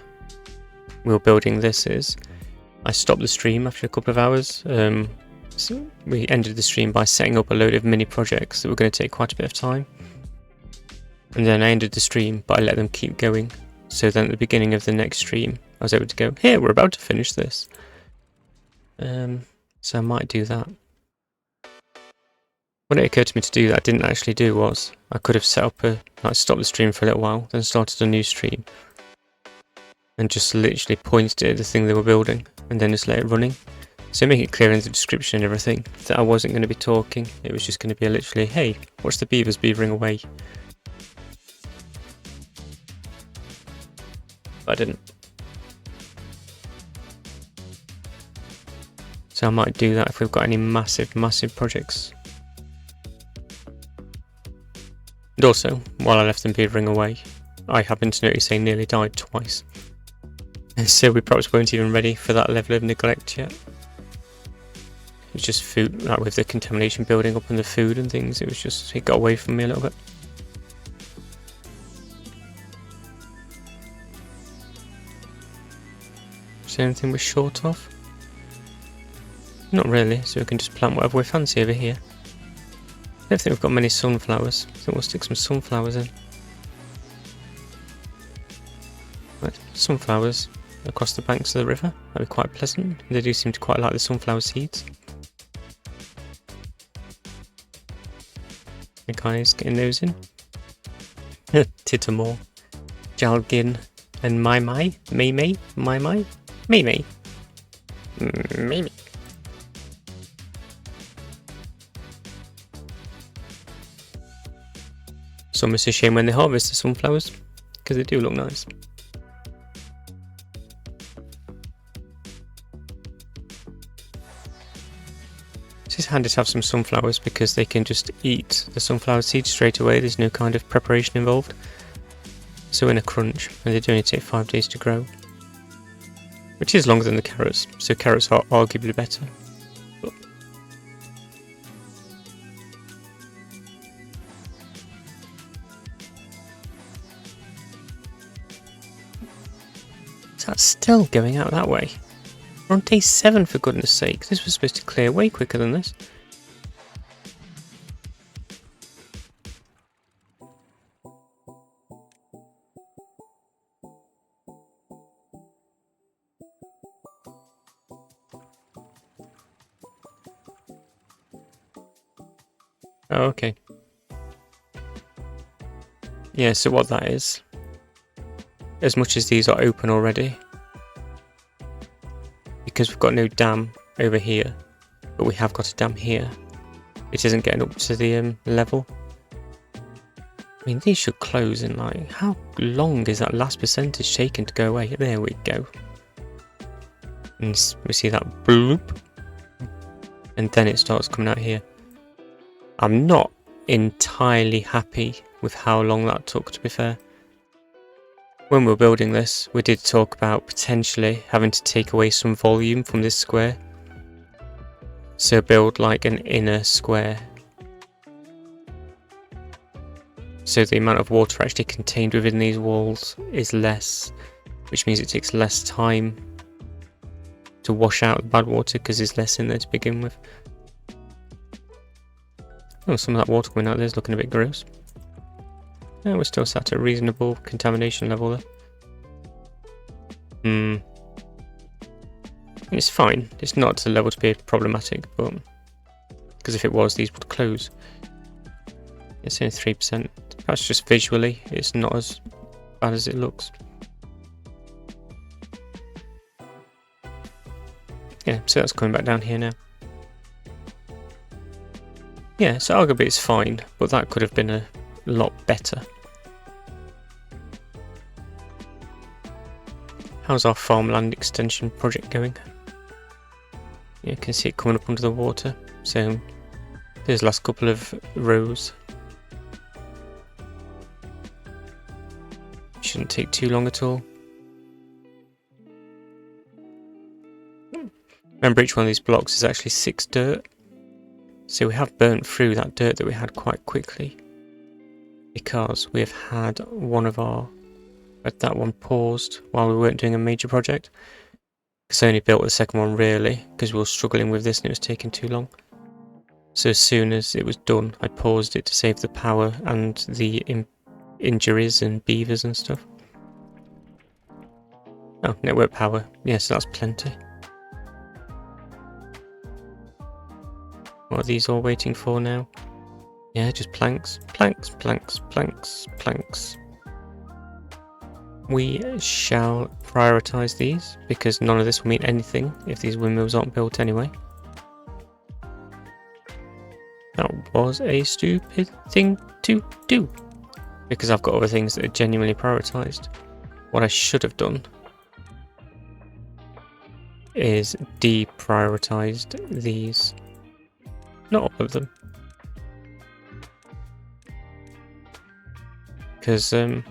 we were building this is, I stopped the stream after a couple of hours. So we ended the stream by setting up a load of mini projects that were going to take quite a bit of time. And then I ended the stream, but I let them keep going. So then at the beginning of the next stream, I was able to go, hey, we're about to finish this. So I might do that. What it occurred to me to do that I didn't actually do was, I could have set up stopped the stream for a little while, then started a new stream. And just literally pointed it at the thing they were building, and then just let it running. So make it clear in the description and everything that I wasn't going to be talking, it was just going to be literally, hey, watch the beavers beavering away. But I didn't. So I might do that if we've got any massive projects. And also, while I left them beavering away, I happened to notice they nearly died twice. And so we perhaps weren't even ready for that level of neglect yet. It's just food, like with the contamination building up in the food and things, it got away from me a little bit. Is there anything we're short of? Not really, so we can just plant whatever we fancy over here. I don't think we've got many sunflowers, so we'll stick some sunflowers in. Right, sunflowers across the banks of the river, that'd be quite pleasant. They do seem to quite like the sunflower seeds. The guys getting those in. Tittermore, Jalgin, and Mimi. It's almost a shame when they harvest the sunflowers, because they do look nice. It's handy to have some sunflowers because they can just eat the sunflower seeds straight away. There's no kind of preparation involved. So in a crunch, and they do only take 5 days to grow, which is longer than the carrots. So carrots are arguably better. But is that still going out that way? We're on day 7 for goodness sake. This was supposed to clear way quicker than this. Oh, okay. Yeah, so what that is, as much as these are open already, because we've got no dam over here, but we have got a dam here, it isn't getting up to the level. I mean, these should close in like, how long is that last percentage taken to go away? There we go. And we see that bloop, and then it starts coming out here. I'm not entirely happy with how long that took, to be fair. When we were building this, we did talk about potentially having to take away some volume from this square. So build like an inner square. So the amount of water actually contained within these walls is less, which means it takes less time to wash out the bad water because there's less in there to begin with. Oh, some of that water coming out there is looking a bit gross. Yeah, we're still sat at a reasonable contamination level there. It's fine. It's not to the level to be problematic, but because if it was, these would close. It's only 3%. That's just visually. It's not as bad as it looks. Yeah, so that's coming back down here now. Yeah, so arguably it's fine, but that could have been a lot better. How's our farmland extension project going? Yeah, you can see it coming up under the water. So there's the last couple of rows. Shouldn't take too long at all. Remember, each one of these blocks is actually 6 dirt. So we have burnt through that dirt that we had quite quickly, because we have had that one paused while we weren't doing a major project. Because I only built the second one really, because we were struggling with this and it was taking too long. So as soon as it was done, I paused it to save the power and the injuries and beavers and stuff. Oh, network power. Yes, that's plenty. What are these all waiting for now? Yeah, just planks, planks, planks, planks, planks. We shall prioritise these, because none of this will mean anything if these windmills aren't built anyway. That was a stupid thing to do, because I've got other things that are genuinely prioritised. What I should have done is deprioritized these. Not all of them. Because, I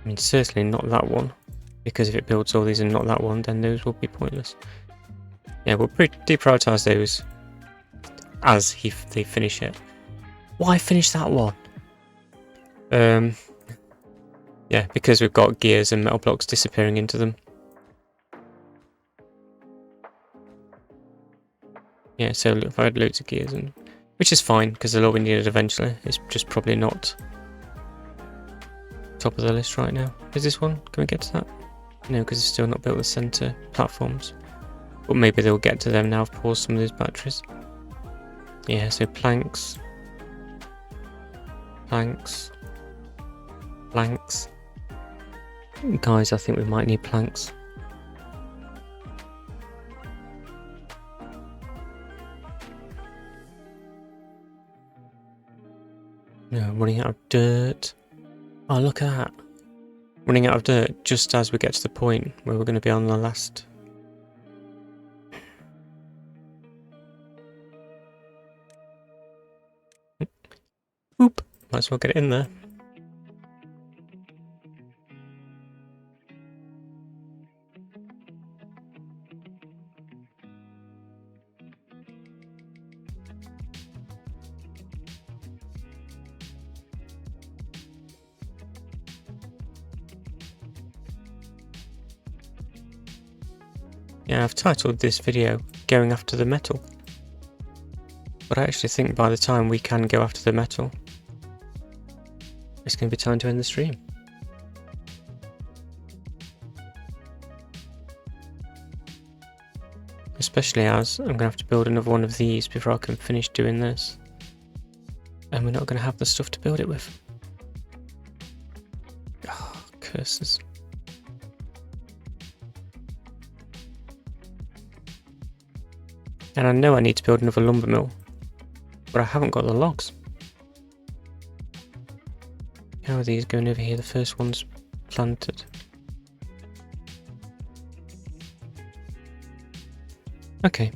mean, certainly not that one. Because if it builds all these and not that one, then those will be pointless. Yeah, we'll deprioritize those as they finish it. Why finish that one? Yeah, because we've got gears and metal blocks disappearing into them. Yeah, so if I had loads of gears, which is fine, because they'll all be needed eventually. It's just probably not top of the list right now. Is this one? Can we get to that? No, because it's still not built the centre platforms. But maybe they'll get to them now I've paused some of these batteries. Yeah, so planks. Planks. Planks. Guys, I think we might need planks. No, I'm running out of dirt. Oh, look at that. Running out of dirt just as we get to the point where we're going to be on the last. Oop. Might as well get it in there. Yeah, I've titled this video Going After the Metal. But I actually think by the time we can go after the metal, it's going to be time to end the stream. Especially as I'm going to have to build another one of these before I can finish doing this. And we're not going to have the stuff to build it with. Oh, curses. And I know I need to build another lumber mill, but I haven't got the logs. How are these going over here? The first one's planted. Okay.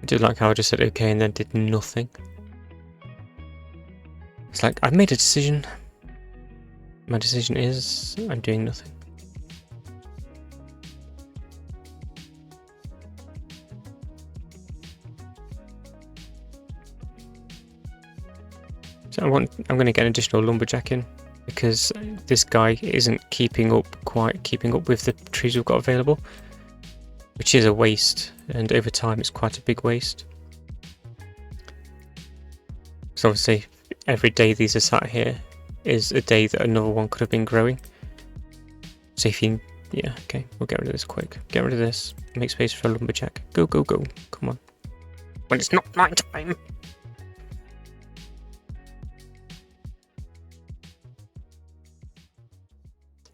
I do like how I just said okay and then did nothing. It's like, I've made a decision. My decision is I'm doing nothing. So I'm going to get an additional lumberjack in because this guy isn't quite keeping up with the trees we've got available, which is a waste, and over time it's quite a big waste. So obviously every day these are sat here is a day that another one could have been growing. So if you, yeah, okay, we'll get rid of this quick. Get rid of this, make space for a lumberjack. Go, go, go, come on. When it's not night time.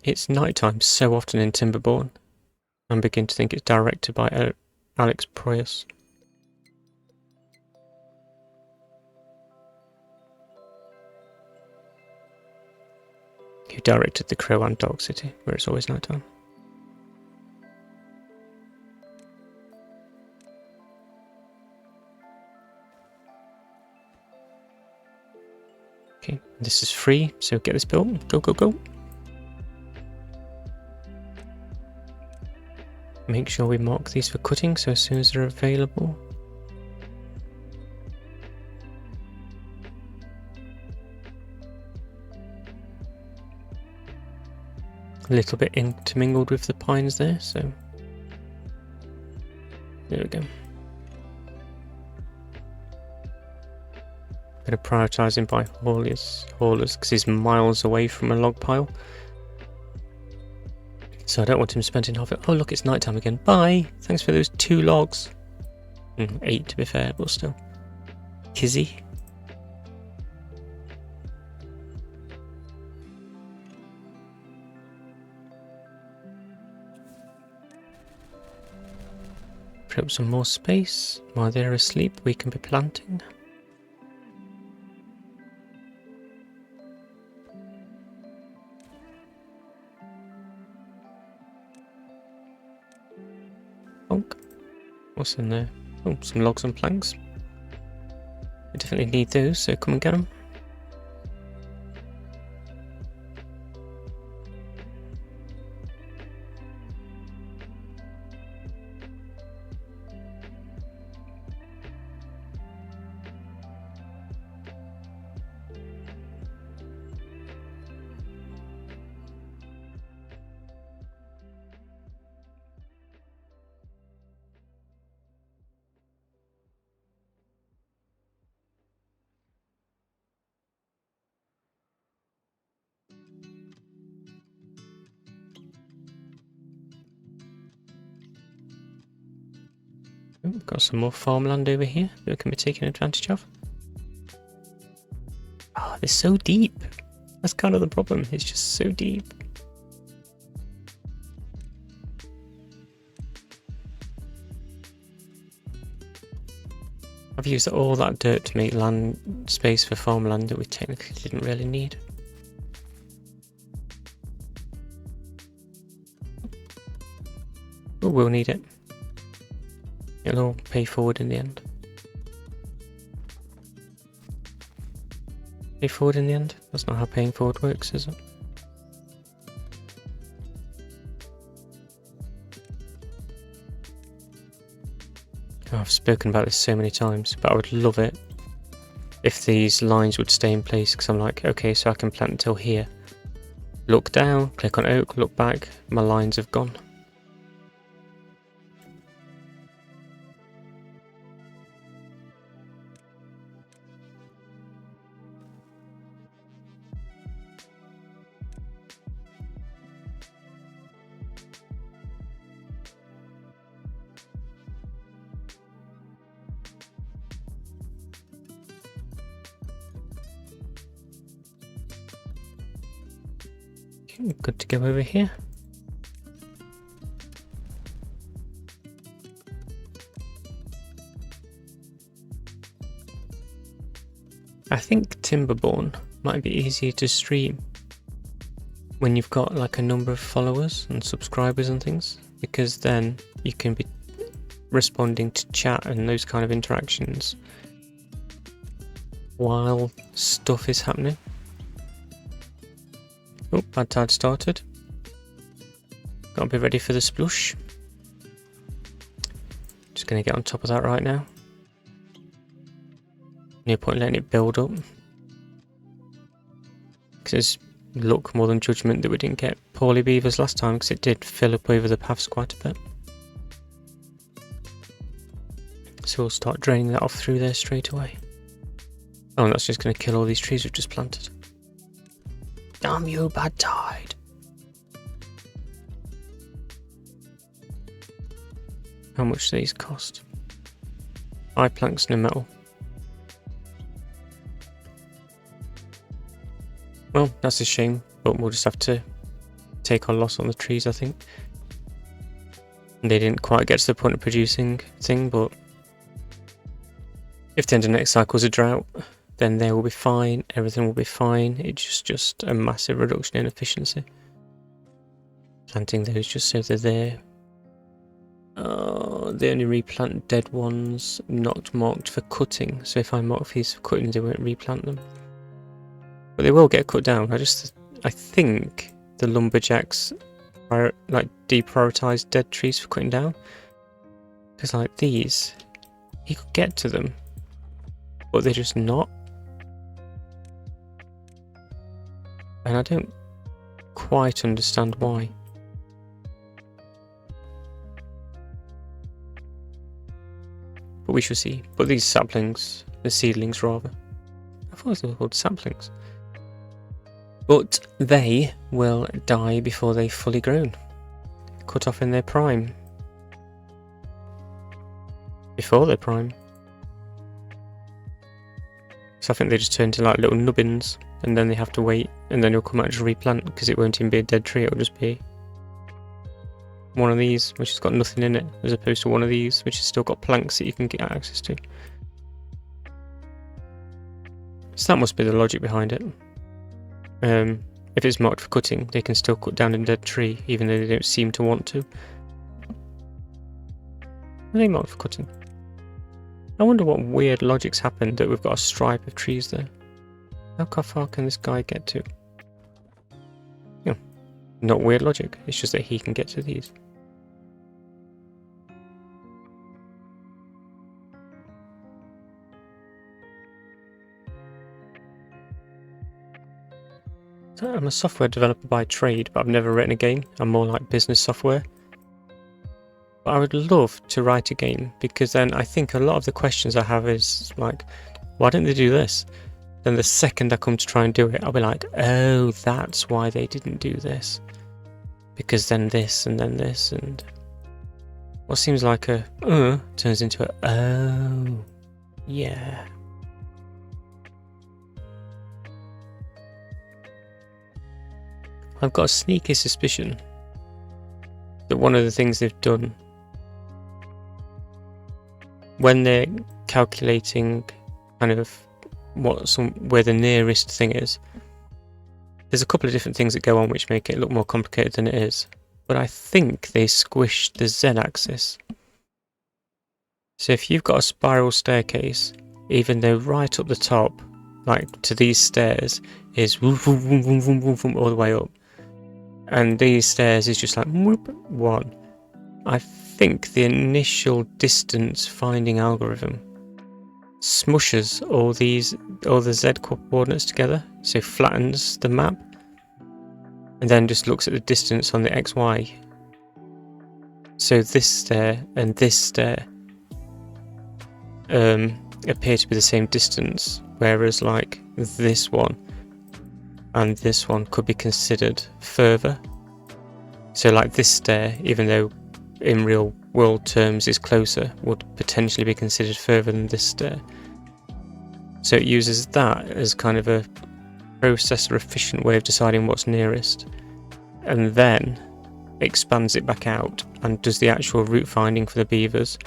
It's nighttime so often in Timberborn. I'm beginning to think it's directed by Alex Proyas. Who directed The Crow and Dog City, where it's always nighttime. Okay, this is free, so get this built. Go, go, go. Make sure we mark these for cutting, so as soon as they're available. A little bit intermingled with the pines there, so there we go. Better prioritise him by haulers because he's miles away from a log pile. So I don't want him spending half it. Oh look, it's nighttime again. Bye! Thanks for those 2 logs. 8 to be fair, but still. Kizzy. Free up some more space. While they're asleep, we can be planting. What's in there? Oh, some logs and planks. I definitely need those, so come and get them. Oh, we've got some more farmland over here that we can be taking advantage of. Oh, they're so deep. That's kind of the problem. It's just so deep. I've used all that dirt to make land space for farmland that we technically didn't really need. But we'll need it. It'll all pay forward in the end. Pay forward in the end? That's not how paying forward works, is it? Oh, I've spoken about this so many times, but I would love it if these lines would stay in place, because I'm like, okay, so I can plant until here. Look down, click on oak, look back, my lines have gone. Okay, good to go over here. I think Timberborn might be easier to stream when you've got like a number of followers and subscribers and things, because then you can be responding to chat and those kind of interactions while stuff is happening. Oh, bad tide started. Gotta be ready for the splush. Just gonna get on top of that right now. No point letting it build up. Because it's luck more than judgment that we didn't get poorly beavers last time, because it did fill up over the paths quite a bit. So we'll start draining that off through there straight away. Oh, and that's just going to kill all these trees we've just planted. Damn you, bad tide. How much do these cost? 5 planks and a metal. Well, that's a shame, but we'll just have to take our loss on the trees, I think. They didn't quite get to the point of producing thing, but if the end of next cycle's a drought, then they will be fine, everything will be fine. It's just a massive reduction in efficiency. Planting those just so they're there. They only replant dead ones not marked for cutting, so if I mark these for cutting, they won't replant them. But they will get cut down. I think the lumberjacks are like deprioritise dead trees for cutting down. Because like these, you could get to them, but they're just not. And I don't quite understand why. But we shall see. But these saplings, the seedlings rather, I thought they were called saplings. But they will die before they're fully grown. Cut off in their prime. Before their prime. So I think they just turn into like little nubbins, and then they have to wait, and then it'll come out and just replant, because it won't even be a dead tree, it'll just be one of these, which has got nothing in it, as opposed to one of these, which has still got planks that you can get access to. So that must be the logic behind it. If it's marked for cutting, they can still cut down a dead tree, even though they don't seem to want to. Are they marked for cutting? I wonder what weird logic's happened that we've got a stripe of trees there. How far can this guy get to? Yeah, not weird logic, it's just that he can get to these. So I'm a software developer by trade, but I've never written a game. I'm more like business software. But I would love to write a game, because then I think a lot of the questions I have is like, why didn't they do this? Then the second I come to try and do it, I'll be like, oh, that's why they didn't do this. Because then this, and then this, and what seems like a turns into a oh, yeah. I've got a sneaky suspicion that one of the things they've done when they're calculating kind of where the nearest thing is, there's a couple of different things that go on which make it look more complicated than it is, but I think they squished the z-axis. So if you've got a spiral staircase, even though right up the top, like to these stairs, is woof, woof, woof, woof, woof, woof, woof, all the way up, and these stairs is just like whoop, one. I think the initial distance finding algorithm smushes all the z coordinates together, so flattens the map, and then just looks at the distance on the xy. So this stair and this stair appear to be the same distance, whereas like this one and this one could be considered further. So like this stair, even though in real world terms is closer, would potentially be considered further than this stair. So it uses that as kind of a processor efficient way of deciding what's nearest, and then expands it back out and does the actual route finding for the beavers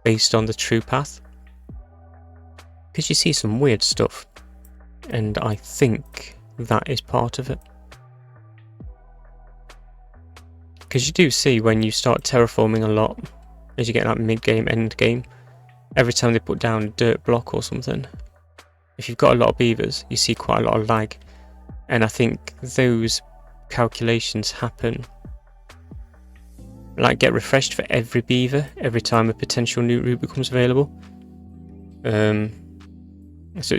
based on the true path. Because you see some weird stuff, and I think that is part of it. Because you do see when you start terraforming a lot, as you get that mid-game, end-game, every time they put down a dirt block or something, if you've got a lot of beavers, you see quite a lot of lag. And I think those calculations happen, like get refreshed for every beaver, every time a potential new route becomes available. So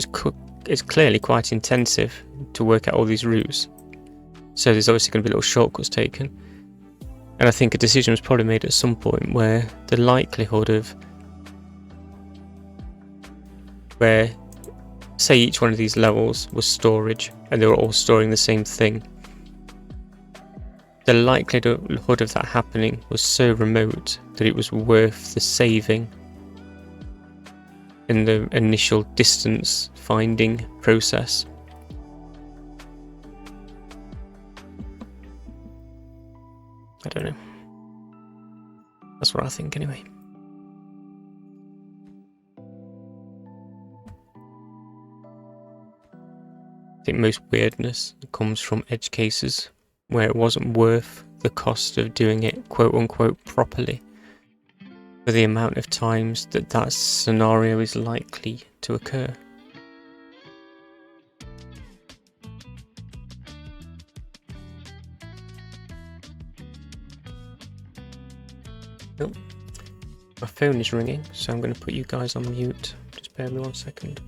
it's clearly quite intensive to work out all these routes. So there's obviously going to be little shortcuts taken. And I think a decision was probably made at some point where the likelihood of where, say each one of these levels was storage and they were all storing the same thing, the likelihood of that happening was so remote that it was worth the saving in the initial distance finding process. I don't know. That's what I think anyway. I think most weirdness comes from edge cases where it wasn't worth the cost of doing it quote unquote properly for the amount of times that scenario is likely to occur. Oh, my phone is ringing, so I'm going to put you guys on mute. Just bear with me 1 second.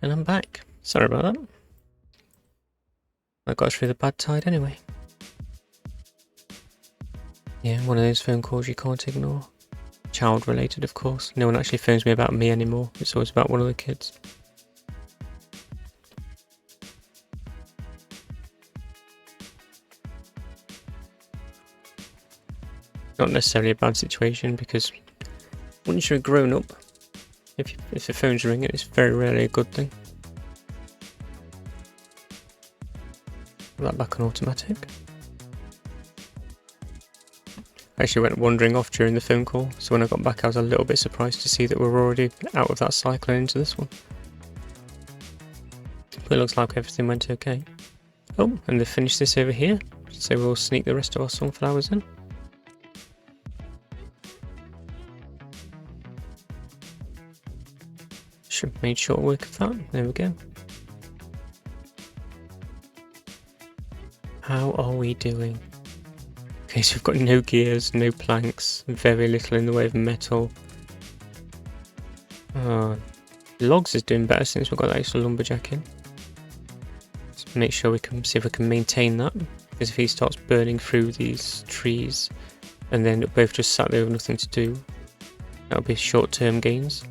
And I'm back. Sorry about that. I got through the bad tide anyway. Yeah, one of those phone calls you can't ignore. Child related, of course. No one actually phones me about me anymore. It's always about one of the kids. Not necessarily a bad situation, because once you're a grown up, if the phone's ringing, it's very rarely a good thing. Put that back on automatic. I actually went wandering off during the phone call, so when I got back I was a little bit surprised to see that we're already out of that cycle and into this one. But it looks like everything went okay. Oh, and they've finished this over here, so we'll sneak the rest of our sunflowers in. Should have made short work of that. There we go. How are we doing? Okay, so we've got no gears, no planks, very little in the way of metal. Logs is doing better since we've got that extra lumberjack in. Let's make sure we can see if we can maintain that, because if he starts burning through these trees and then both just sat there with nothing to do, that'll be short-term gains.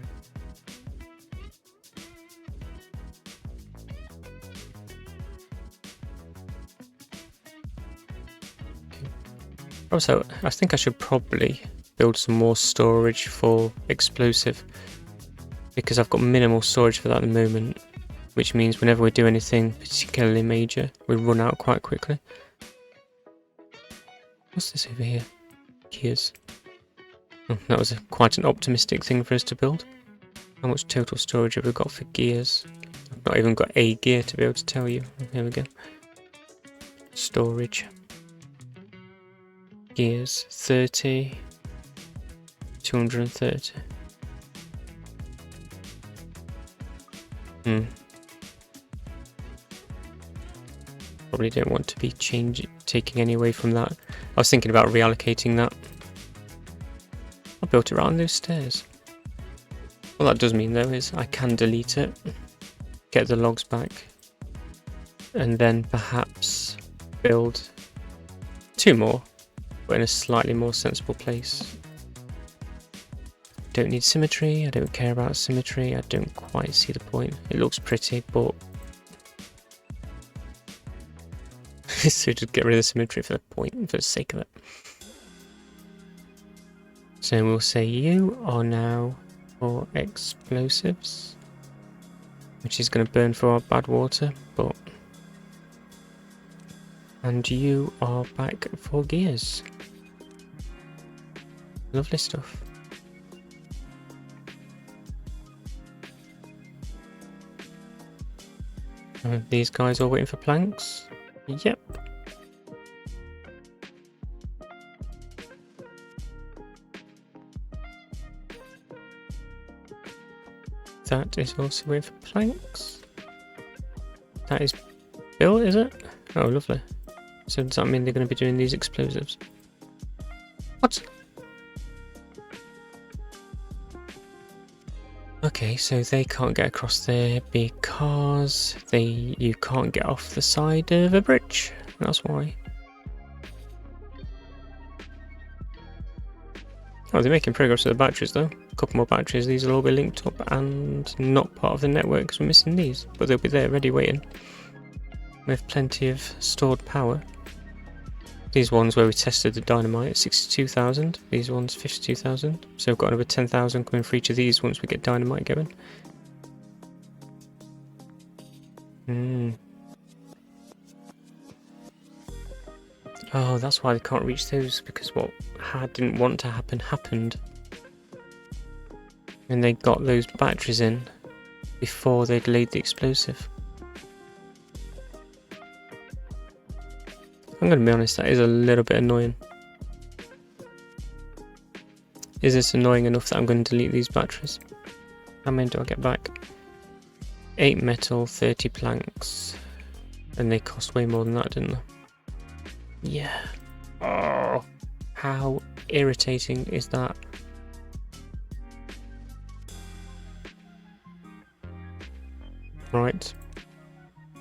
Also, I think I should probably build some more storage for explosive, because I've got minimal storage for that at the moment, which means whenever we do anything particularly major, we run out quite quickly. What's this over here? Gears. Oh, that was quite an optimistic thing for us to build. How much total storage have we got for gears? I've not even got a gear to be able to tell you. Here we go. Storage. Gears, 30, 230. Probably don't want to be taking any away from that. I was thinking about reallocating that. I built it around those stairs. What that does mean though is I can delete it, get the logs back, and then perhaps build 2 more. But in a slightly more sensible place. Don't need symmetry, I don't care about symmetry, I don't quite see the point. It looks pretty, but so just get rid of the symmetry for the point, for the sake of it. So we'll say you are now for explosives, which is going to burn for our bad water, but and you are back for gears. Lovely stuff. These guys are waiting for planks. Yep. That is also waiting for planks. That is built, is it? Oh, lovely. So does that mean they're going to be doing these explosives? What? Okay, so they can't get across there because you can't get off the side of a bridge. That's why. Oh, they're making progress with the batteries though. A couple more batteries, these will all be linked up and not part of the network because we're missing these. But they'll be there ready waiting. We have plenty of stored power. These ones where we tested the dynamite, 62,000. These ones, 52,000. So we've got another 10,000 coming for each of these once we get dynamite going. Oh, that's why they can't reach those, because what didn't want to happen happened. And they got those batteries in before they'd laid the explosive. I'm going to be honest, that is a little bit annoying. Is this annoying enough that I'm going to delete these batteries? How many do I get back? 8 metal, 30 planks. And they cost way more than that, didn't they? Yeah. Oh, how irritating is that?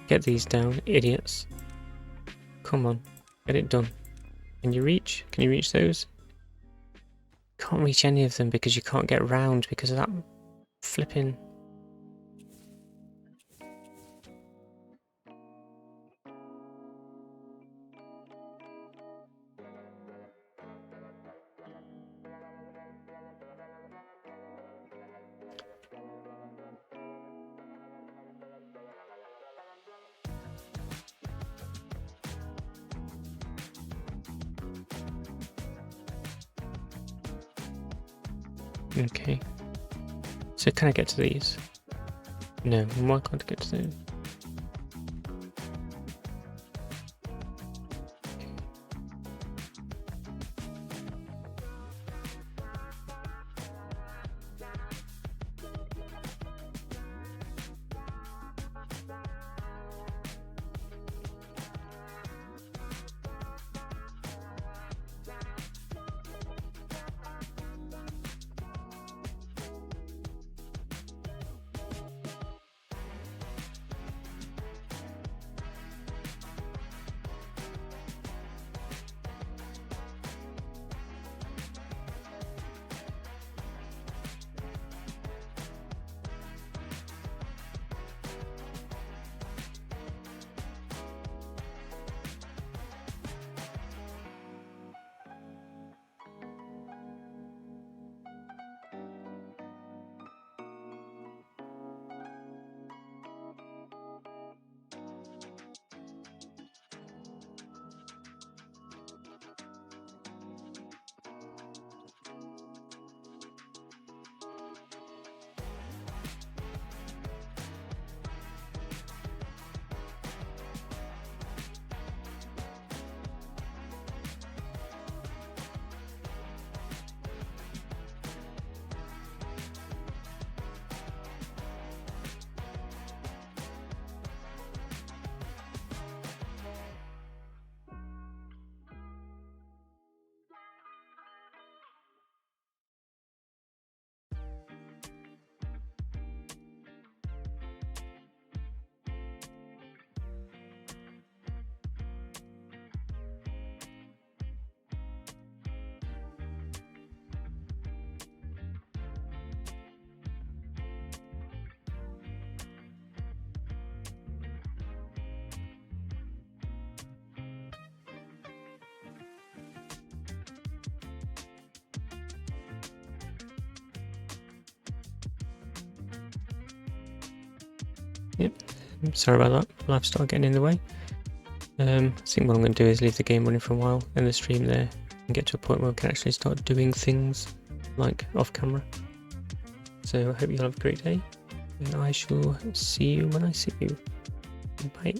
Get these down, idiots. Come on, get it done. Can you reach? Can you reach those? Can't reach any of them because you can't get round because of that flipping... Okay. So can I get to these? No, why can't I get to those? Yep, sorry about that. Lifestyle getting in the way. I think what I'm going to do is leave the game running for a while and the stream there and get to a point where we can actually start doing things like off camera. So I hope you'll have a great day and I shall see you when I see you. Bye.